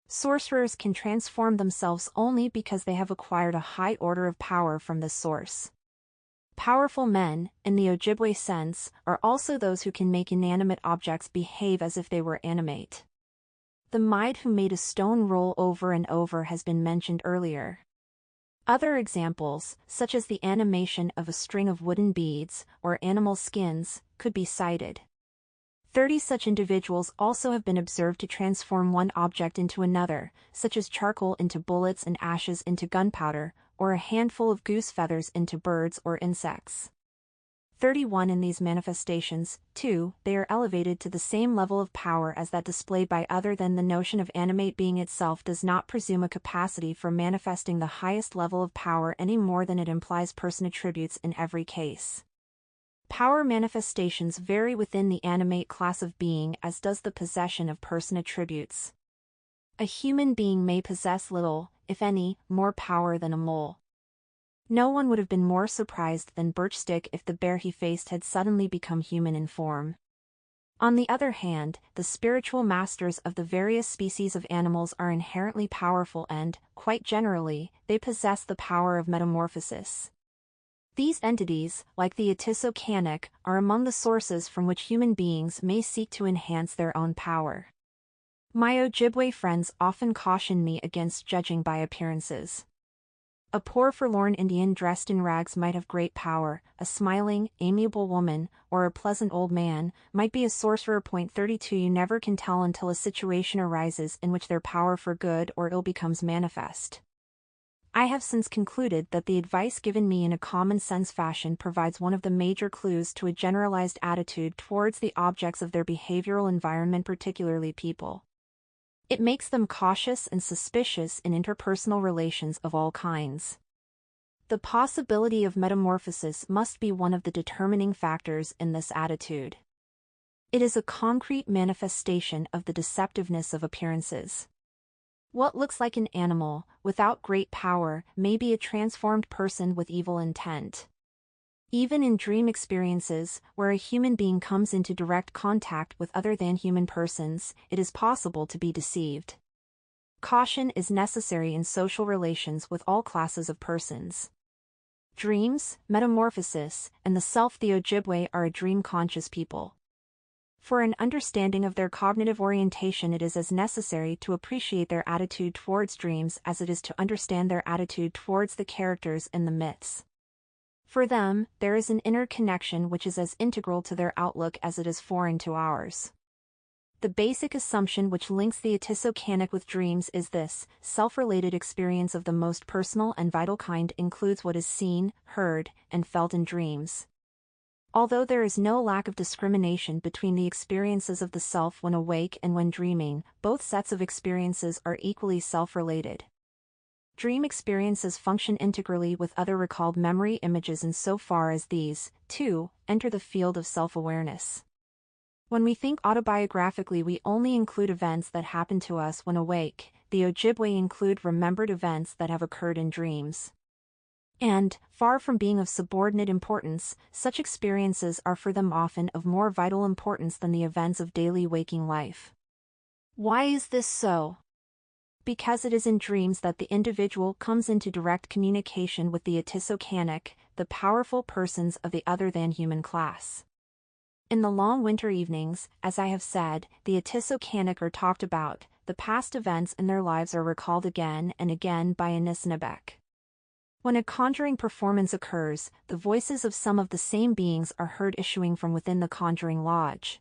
[SPEAKER 1] Sorcerers can transform themselves only because they have acquired a high order of power from this source. Powerful men, in the Ojibwe sense, are also those who can make inanimate objects behave as if they were animate. The Maid who made a stone roll over and over has been mentioned earlier. Other examples, such as the animation of a string of wooden beads, or animal skins, could be cited. 30 such individuals also have been observed to transform one object into another, such as charcoal into bullets and ashes into gunpowder, or a handful of goose feathers into birds or insects. 31 In these manifestations, too, they are elevated to the same level of power as that displayed by other than the notion of animate being itself does not presume a capacity for manifesting the highest level of power any more than it implies person attributes in every case. Power manifestations vary within the animate class of being as does the possession of person attributes. A human being may possess little, if any, more power than a mole. No one would have been more surprised than Birchstick if the bear he faced had suddenly become human in form. On the other hand, the spiritual masters of the various species of animals are inherently powerful and, quite generally, they possess the power of metamorphosis. These entities, like the Atisocanic, are among the sources from which human beings may seek to enhance their own power. My Ojibwe friends often caution me against judging by appearances. A poor forlorn Indian dressed in rags might have great power, a smiling, amiable woman, or a pleasant old man, might be a sorcerer. 32 You never can tell until a situation arises in which their power for good or ill becomes manifest. I have since concluded that the advice given me in a common-sense fashion provides one of the major clues to a generalized attitude towards the objects of their behavioral environment, particularly people. It makes them cautious and suspicious in interpersonal relations of all kinds. The possibility of metamorphosis must be one of the determining factors in this attitude. It is a concrete manifestation of the deceptiveness of appearances. What looks like an animal, without great power, may be a transformed person with evil intent. Even in dream experiences, where a human being comes into direct contact with other than human persons, it is possible to be deceived. Caution is necessary in social relations with all classes of persons. Dreams, metamorphosis, and the self. The Ojibwe are a dream-conscious people. For an understanding of their cognitive orientation, it is as necessary to appreciate their attitude towards dreams as it is to understand their attitude towards the characters in the myths. For them, there is an inner connection which is as integral to their outlook as it is foreign to ours. The basic assumption which links the Atisocanic with dreams is this: self-related experience of the most personal and vital kind includes what is seen, heard, and felt in dreams. Although there is no lack of discrimination between the experiences of the self when awake and when dreaming, both sets of experiences are equally self-related. Dream experiences function integrally with other recalled memory images insofar as these, too, enter the field of self-awareness. When we think autobiographically, we only include events that happen to us when awake. The Ojibwe include remembered events that have occurred in dreams. And, far from being of subordinate importance, such experiences are for them often of more vital importance than the events of daily waking life. Why is this so? Because it is in dreams that the individual comes into direct communication with the Atisocanic, the powerful persons of the other-than-human class. In the long winter evenings, as I have said, the Atisocanic are talked about, the past events in their lives are recalled again and again by Anishinabek. When a conjuring performance occurs, the voices of some of the same beings are heard issuing from within the conjuring lodge.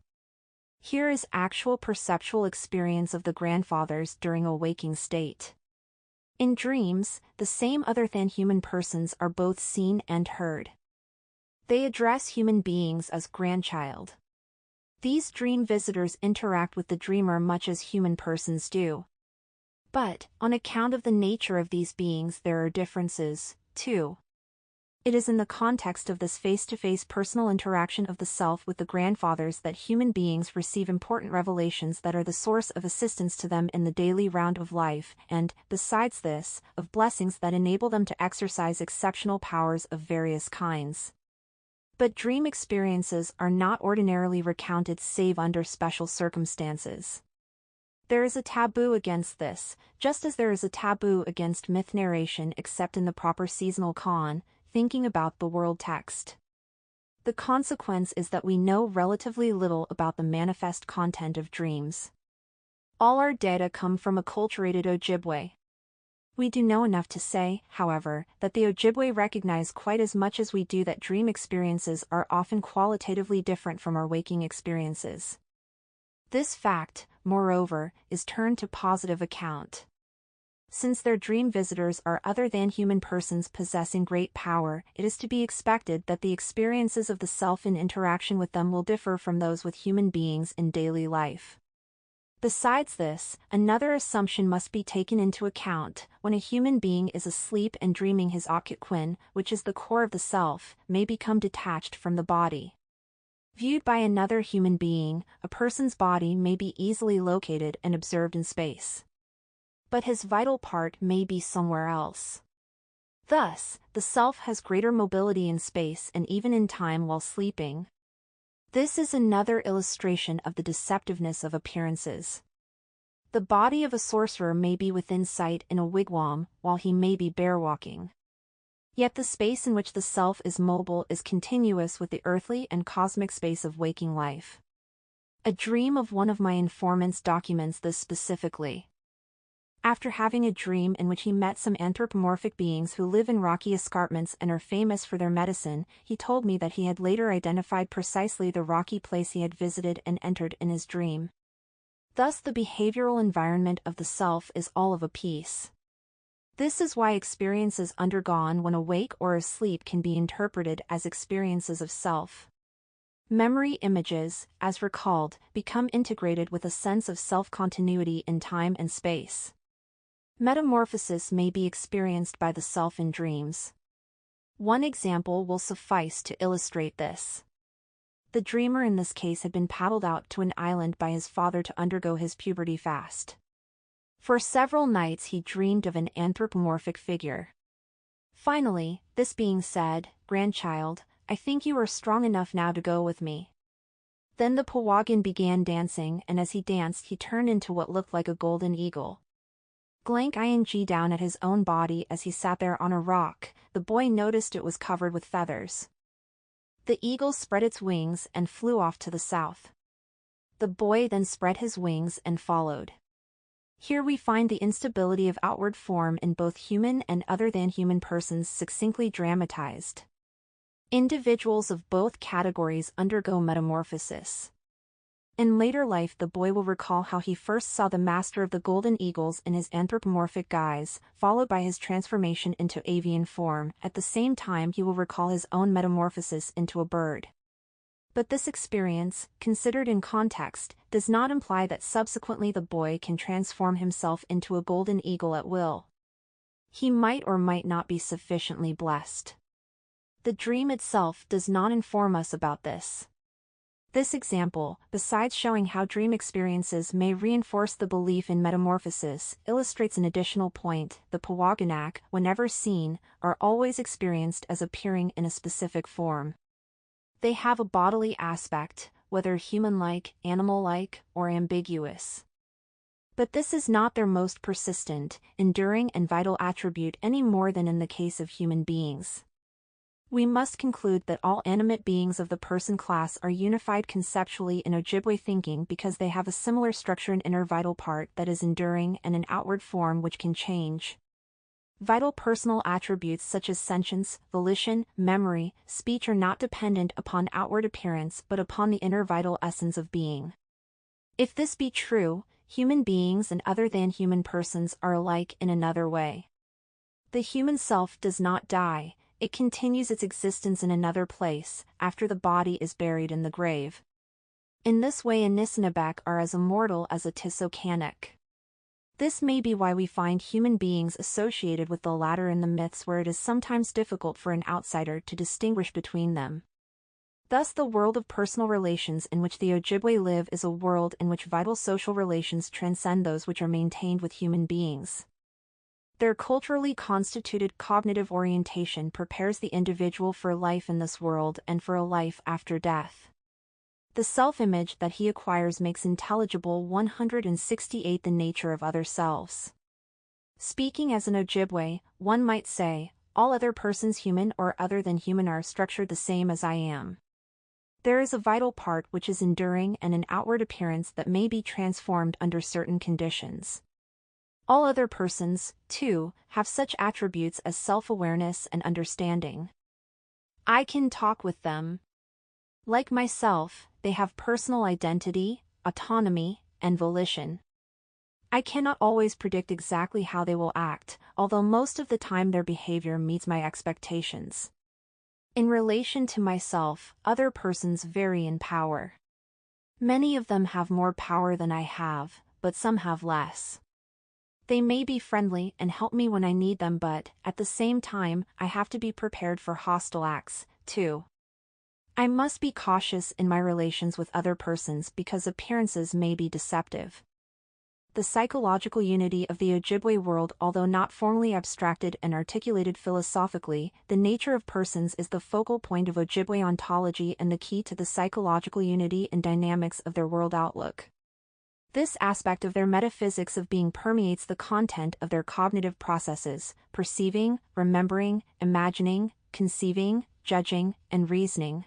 [SPEAKER 1] Here is actual perceptual experience of the grandfathers during a waking state. In dreams, the same other-than-human persons are both seen and heard. They address human beings as grandchild. These dream visitors interact with the dreamer much as human persons do. But, on account of the nature of these beings, there are differences, too. It is in the context of this face-to-face personal interaction of the self with the grandfathers that human beings receive important revelations that are the source of assistance to them in the daily round of life, and, besides this, of blessings that enable them to exercise exceptional powers of various kinds. But dream experiences are not ordinarily recounted save under special circumstances. There is a taboo against this, just as there is a taboo against myth narration except in the proper seasonal thinking about the world text. The consequence is that we know relatively little about the manifest content of dreams. All our data come from acculturated Ojibwe. We do know enough to say, however, that the Ojibwe recognize quite as much as we do that dream experiences are often qualitatively different from our waking experiences. This fact, moreover, is turned to positive account. Since their dream visitors are other-than-human persons possessing great power, it is to be expected that the experiences of the self in interaction with them will differ from those with human beings in daily life. Besides this, another assumption must be taken into account: when a human being is asleep and dreaming, his Okutquin, which is the core of the self, may become detached from the body. Viewed by another human being, a person's body may be easily located and observed in space. But his vital part may be somewhere else. Thus, the self has greater mobility in space and even in time while sleeping. This is another illustration of the deceptiveness of appearances. The body of a sorcerer may be within sight in a wigwam, while he may be bear-walking. Yet the space in which the self is mobile is continuous with the earthly and cosmic space of waking life. A dream of one of my informants documents this specifically. After having a dream in which he met some anthropomorphic beings who live in rocky escarpments and are famous for their medicine, he told me that he had later identified precisely the rocky place he had visited and entered in his dream. Thus the behavioral environment of the self is all of a piece. This is why experiences undergone when awake or asleep can be interpreted as experiences of self. Memory images, as recalled, become integrated with a sense of self-continuity in time and space. Metamorphosis may be experienced by the self in dreams. One example will suffice to illustrate this. The dreamer in this case had been paddled out to an island by his father to undergo his puberty fast. For several nights he dreamed of an anthropomorphic figure. Finally, this being said, "Grandchild, I think you are strong enough now to go with me." Then the Powagin began dancing, and as he danced he turned into what looked like a golden eagle. Ing down at his own body as he sat there on a rock, the boy noticed it was covered with feathers. The eagle spread its wings and flew off to the south. The boy then spread his wings and followed. Here we find the instability of outward form in both human and other-than-human persons succinctly dramatized. Individuals of both categories undergo metamorphosis. In later life the boy will recall how he first saw the master of the golden eagles in his anthropomorphic guise, followed by his transformation into avian form. At the same time he will recall his own metamorphosis into a bird. But this experience, considered in context, does not imply that subsequently the boy can transform himself into a golden eagle at will. He might or might not be sufficiently blessed. The dream itself does not inform us about this. This example, besides showing how dream experiences may reinforce the belief in metamorphosis, illustrates an additional point: the Powaganak, whenever seen, are always experienced as appearing in a specific form. They have a bodily aspect, whether human-like, animal-like, or ambiguous. But this is not their most persistent, enduring and vital attribute any more than in the case of human beings. We must conclude that all animate beings of the person class are unified conceptually in Ojibwe thinking because they have a similar structure, an inner vital part that is enduring and an outward form which can change. Vital personal attributes such as sentience, volition, memory, speech are not dependent upon outward appearance but upon the inner vital essence of being. If this be true, human beings and other-than-human persons are alike in another way. The human self does not die. It continues its existence in another place, after the body is buried in the grave. In this way Anishinabek are as immortal as a Tisokanik. This may be why we find human beings associated with the latter in the myths, where it is sometimes difficult for an outsider to distinguish between them. Thus the world of personal relations in which the Ojibwe live is a world in which vital social relations transcend those which are maintained with human beings. Their culturally constituted cognitive orientation prepares the individual for life in this world and for a life after death. The self-image that he acquires makes intelligible 168 the nature of other selves. Speaking as an Ojibwe, one might say, all other persons human or other than human are structured the same as I am. There is a vital part which is enduring and an outward appearance that may be transformed under certain conditions. All other persons, too, have such attributes as self-awareness and understanding. I can talk with them. Like myself, they have personal identity, autonomy, and volition. I cannot always predict exactly how they will act, although most of the time their behavior meets my expectations. In relation to myself, other persons vary in power. Many of them have more power than I have, but some have less. They may be friendly and help me when I need them, but, at the same time, I have to be prepared for hostile acts, too. I must be cautious in my relations with other persons because appearances may be deceptive. The psychological unity of the Ojibwe world. Although not formally abstracted and articulated philosophically, the nature of persons is the focal point of Ojibwe ontology and the key to the psychological unity and dynamics of their world outlook. This aspect of their metaphysics of being permeates the content of their cognitive processes, perceiving, remembering, imagining, conceiving, judging, and reasoning.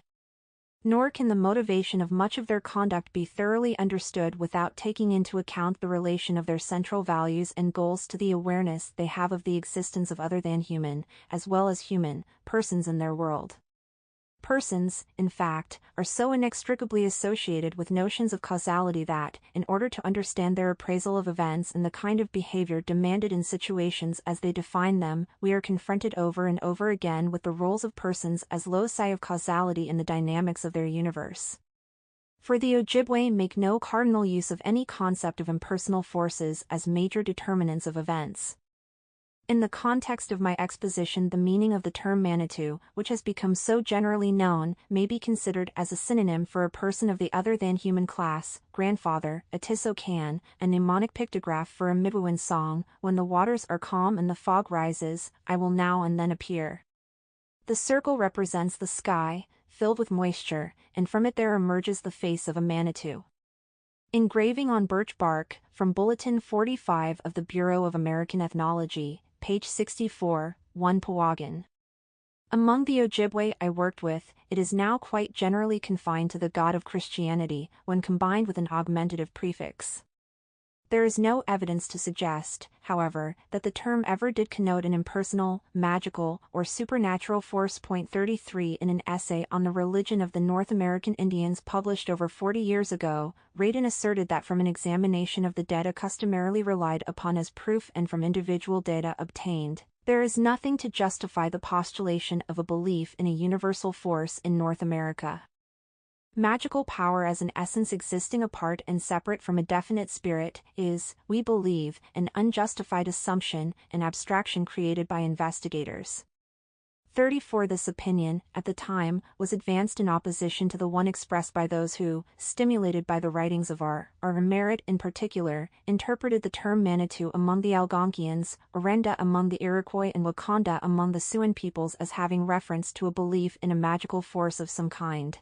[SPEAKER 1] Nor can the motivation of much of their conduct be thoroughly understood without taking into account the relation of their central values and goals to the awareness they have of the existence of other than human, as well as human, persons in their world. Persons, in fact, are so inextricably associated with notions of causality that, in order to understand their appraisal of events and the kind of behavior demanded in situations as they define them, we are confronted over and over again with the roles of persons as loci of causality in the dynamics of their universe. For the Ojibwe make no cardinal use of any concept of impersonal forces as major determinants of events. In the context of my exposition, the meaning of the term Manitou, which has become so generally known, may be considered as a synonym for a person of the other than human class, grandfather, a tisocan, a mnemonic pictograph for a Midewiwin song, when the waters are calm and the fog rises, I will now and then appear. The circle represents the sky, filled with moisture, and from it there emerges the face of a Manitou. Engraving on birch bark, from Bulletin 45 of the Bureau of American Ethnology, page 64, 1 Powaggan. Among the Ojibwe I worked with, it is now quite generally confined to the God of Christianity, when combined with an augmentative prefix. There is no evidence to suggest, however, that the term ever did connote an impersonal, magical, or supernatural force. 33 In an essay on the religion of the North American Indians published over 40 years ago, Radin asserted that from an examination of the data customarily relied upon as proof and from individual data obtained, there is nothing to justify the postulation of a belief in a universal force in North America. Magical power as an essence existing apart and separate from a definite spirit is, we believe, an unjustified assumption, an abstraction created by investigators. 34 This opinion, at the time, was advanced in opposition to the one expressed by those who, stimulated by the writings of R. Merritt in particular, interpreted the term Manitou among the Algonquians, Orenda among the Iroquois and Wakanda among the Siouan peoples as having reference to a belief in a magical force of some kind.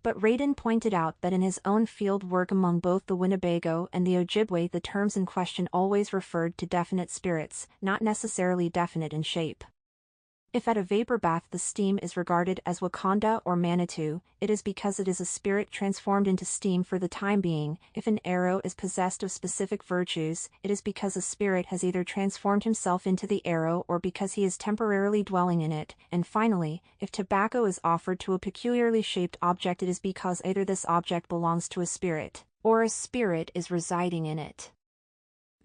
[SPEAKER 1] But Radin pointed out that in his own field work among both the Winnebago and the Ojibwe the terms in question always referred to definite spirits, not necessarily definite in shape. If at a vapor bath the steam is regarded as Wakanda or Manitou, it is because it is a spirit transformed into steam for the time being. If an arrow is possessed of specific virtues, it is because a spirit has either transformed himself into the arrow or because he is temporarily dwelling in it. And finally, if tobacco is offered to a peculiarly shaped object, it is because either this object belongs to a spirit, or a spirit is residing in it.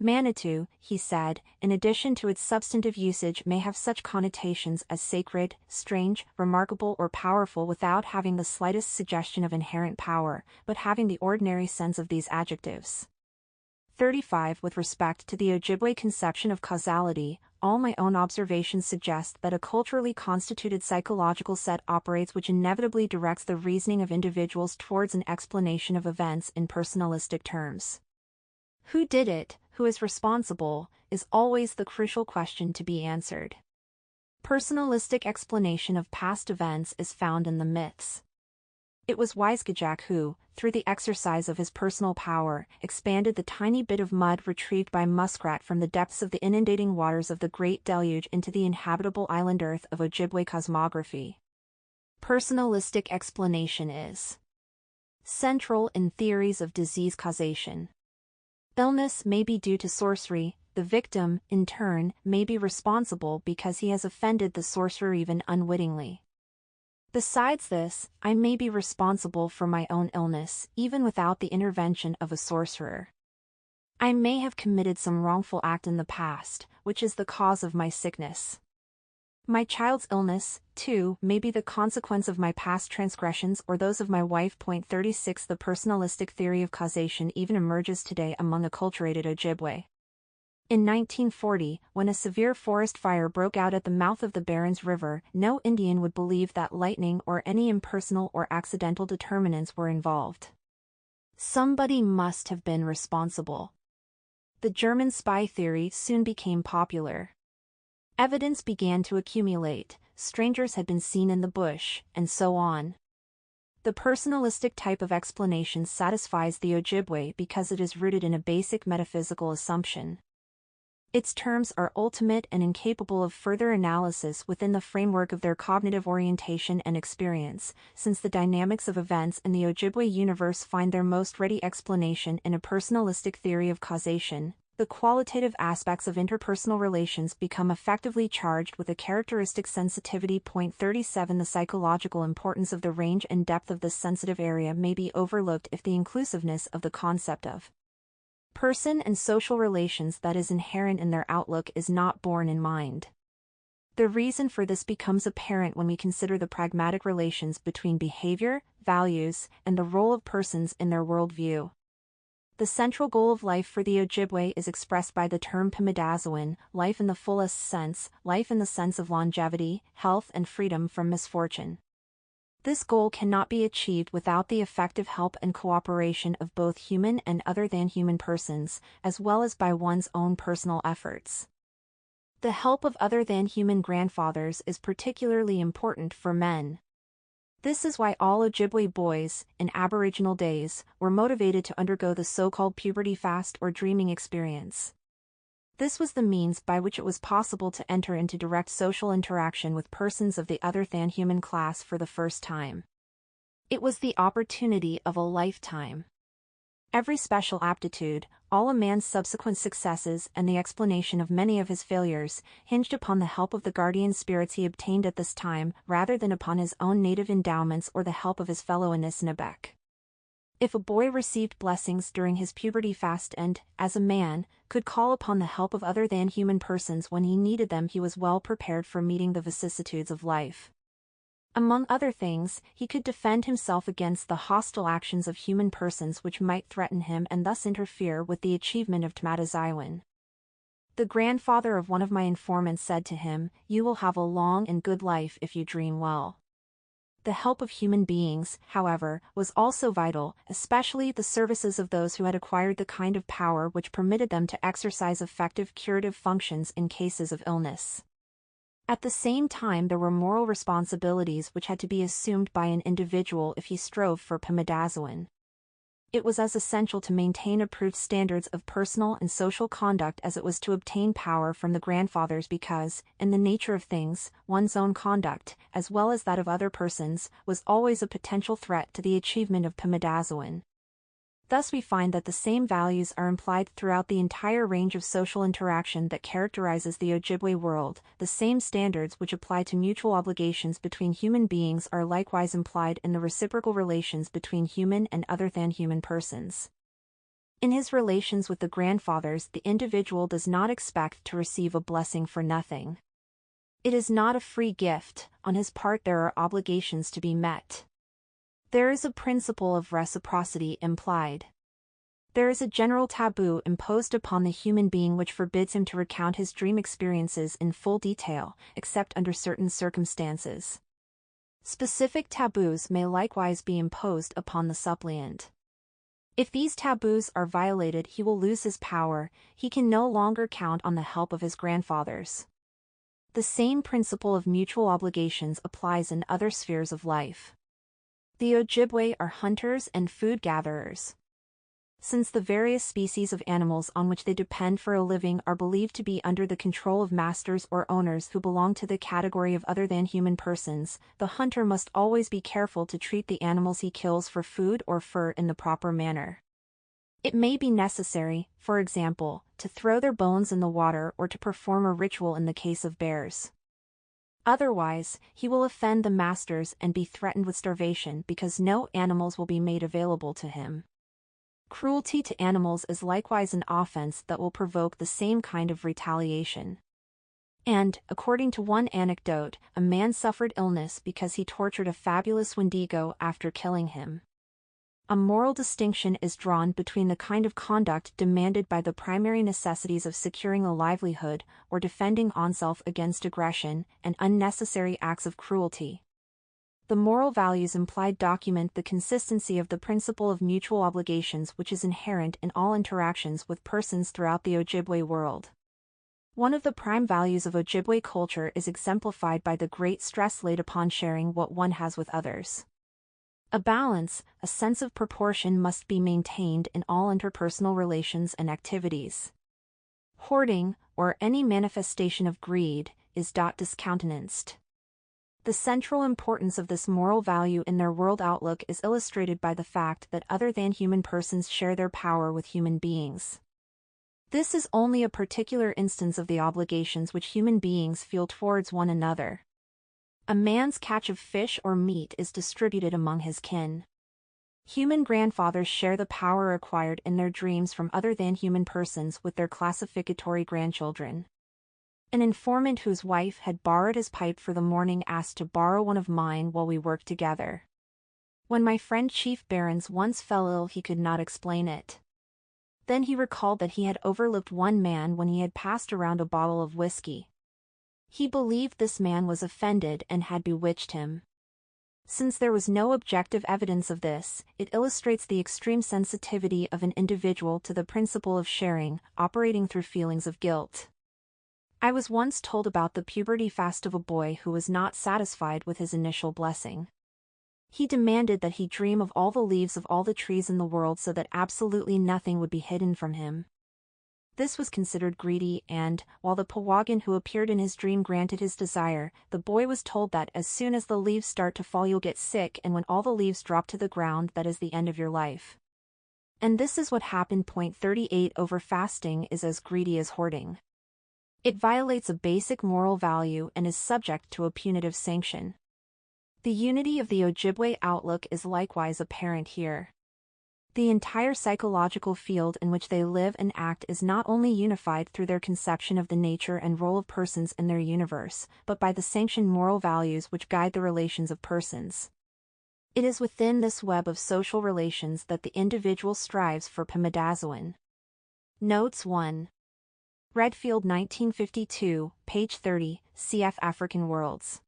[SPEAKER 1] Manitou, he said, in addition to its substantive usage may have such connotations as sacred, strange, remarkable or powerful without having the slightest suggestion of inherent power, but having the ordinary sense of these adjectives. 35 With respect to the Ojibwe conception of causality, all my own observations suggest that a culturally constituted psychological set operates which inevitably directs the reasoning of individuals towards an explanation of events in personalistic terms. Who did it? Who is responsible, is always the crucial question to be answered. Personalistic explanation of past events is found in the myths. It was Wisegujack who, through the exercise of his personal power, expanded the tiny bit of mud retrieved by muskrat from the depths of the inundating waters of the Great Deluge into the inhabitable island earth of Ojibwe cosmography. Personalistic explanation is central in theories of disease causation. Illness may be due to sorcery, the victim, in turn, may be responsible because he has offended the sorcerer even unwittingly. Besides this, I may be responsible for my own illness, even without the intervention of a sorcerer. I may have committed some wrongful act in the past, which is the cause of my sickness. My child's illness, too, may be the consequence of my past transgressions or those of my wife. 36 The personalistic theory of causation even emerges today among acculturated Ojibwe. In 1940, when a severe forest fire broke out at the mouth of the Barrens River, no Indian would believe that lightning or any impersonal or accidental determinants were involved. Somebody must have been responsible. The German spy theory soon became popular. Evidence began to accumulate, strangers had been seen in the bush, and so on. The personalistic type of explanation satisfies the Ojibwe because it is rooted in a basic metaphysical assumption. Its terms are ultimate and incapable of further analysis within the framework of their cognitive orientation and experience, since the dynamics of events in the Ojibwe universe find their most ready explanation in a personalistic theory of causation. The qualitative aspects of interpersonal relations become effectively charged with a characteristic sensitivity. 37 The psychological importance of the range and depth of this sensitive area may be overlooked if the inclusiveness of the concept of person and social relations that is inherent in their outlook is not borne in mind. The reason for this becomes apparent when we consider the pragmatic relations between behavior, values, and the role of persons in their worldview. The central goal of life for the Ojibwe is expressed by the term pimidazoin, life in the fullest sense, life in the sense of longevity, health and freedom from misfortune. This goal cannot be achieved without the effective help and cooperation of both human and other-than-human persons, as well as by one's own personal efforts. The help of other-than-human grandfathers is particularly important for men. This is why all Ojibwe boys, in Aboriginal days, were motivated to undergo the so-called puberty fast or dreaming experience. This was the means by which it was possible to enter into direct social interaction with persons of the other-than-human class for the first time. It was the opportunity of a lifetime. Every special aptitude, all a man's subsequent successes and the explanation of many of his failures, hinged upon the help of the guardian spirits he obtained at this time rather than upon his own native endowments or the help of his fellow Anishinabek. If a boy received blessings during his puberty fast and, as a man, could call upon the help of other-than-human persons when he needed them, he was well prepared for meeting the vicissitudes of life. Among other things, he could defend himself against the hostile actions of human persons which might threaten him and thus interfere with the achievement of Tmadaziwin. The grandfather of one of my informants said to him, "You will have a long and good life if you dream well." The help of human beings, however, was also vital, especially the services of those who had acquired the kind of power which permitted them to exercise effective curative functions in cases of illness. At the same time, there were moral responsibilities which had to be assumed by an individual if he strove for pimidazoin. It was as essential to maintain approved standards of personal and social conduct as it was to obtain power from the grandfathers because, in the nature of things, one's own conduct, as well as that of other persons, was always a potential threat to the achievement of pimidazoin. Thus we find that the same values are implied throughout the entire range of social interaction that characterizes the Ojibwe world. The same standards which apply to mutual obligations between human beings are likewise implied in the reciprocal relations between human and other-than-human persons. In his relations with the grandfathers, the individual does not expect to receive a blessing for nothing. It is not a free gift. On his part there are obligations to be met. There is a principle of reciprocity implied. There is a general taboo imposed upon the human being which forbids him to recount his dream experiences in full detail, except under certain circumstances. Specific taboos may likewise be imposed upon the suppliant. If these taboos are violated, he will lose his power. He can no longer count on the help of his grandfathers. The same principle of mutual obligations applies in other spheres of life. The Ojibwe are hunters and food gatherers. Since the various species of animals on which they depend for a living are believed to be under the control of masters or owners who belong to the category of other-than-human persons, the hunter must always be careful to treat the animals he kills for food or fur in the proper manner. It may be necessary, for example, to throw their bones in the water or to perform a ritual in the case of bears. Otherwise, he will offend the masters and be threatened with starvation because no animals will be made available to him. Cruelty to animals is likewise an offense that will provoke the same kind of retaliation. And, according to one anecdote, a man suffered illness because he tortured a fabulous Wendigo after killing him. A moral distinction is drawn between the kind of conduct demanded by the primary necessities of securing a livelihood or defending oneself against aggression and unnecessary acts of cruelty. The moral values implied document the consistency of the principle of mutual obligations which is inherent in all interactions with persons throughout the Ojibwe world. One of the prime values of Ojibwe culture is exemplified by the great stress laid upon sharing what one has with others. A balance, a sense of proportion must be maintained in all interpersonal relations and activities. Hoarding, or any manifestation of greed, is discountenanced. The central importance of this moral value in their world outlook is illustrated by the fact that other than human persons share their power with human beings. This is only a particular instance of the obligations which human beings feel towards one another. A man's catch of fish or meat is distributed among his kin. Human grandfathers share the power acquired in their dreams from other than human persons with their classificatory grandchildren. An informant whose wife had borrowed his pipe for the morning asked to borrow one of mine while we worked together. When my friend Chief Barons once fell ill, he could not explain it. Then he recalled that he had overlooked one man when he had passed around a bottle of whiskey. He believed this man was offended and had bewitched him. Since there was no objective evidence of this, it illustrates the extreme sensitivity of an individual to the principle of sharing, operating through feelings of guilt. I was once told about the puberty fast of a boy who was not satisfied with his initial blessing. He demanded that he dream of all the leaves of all the trees in the world so that absolutely nothing would be hidden from him. This was considered greedy and, while the Powaggan who appeared in his dream granted his desire, the boy was told that as soon as the leaves start to fall you'll get sick, and when all the leaves drop to the ground that is the end of your life. And this is what happened. Point 38 Over fasting is as greedy as hoarding. It violates a basic moral value and is subject to a punitive sanction. The unity of the Ojibwe outlook is likewise apparent here. The entire psychological field in which they live and act is not only unified through their conception of the nature and role of persons in their universe, but by the sanctioned moral values which guide the relations of persons. It is within this web of social relations that the individual strives for pimidazoin. Notes 1. Redfield 1952, page 30, cf. African Worlds.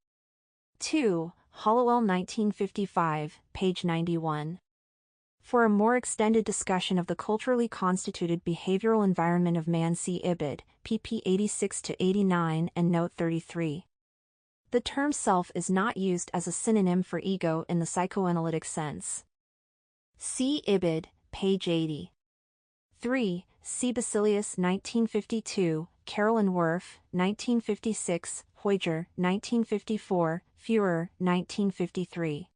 [SPEAKER 1] 2. Hallowell 1955, page 91. For a more extended discussion of the culturally constituted behavioral environment of man, see Ibid, pp 86-89 and note 33. The term self is not used as a synonym for ego in the psychoanalytic sense. See Ibid, page 80. 3. C. Basilius 1952, Carolyn Worf 1956, Hoyger 1954, Führer 1953.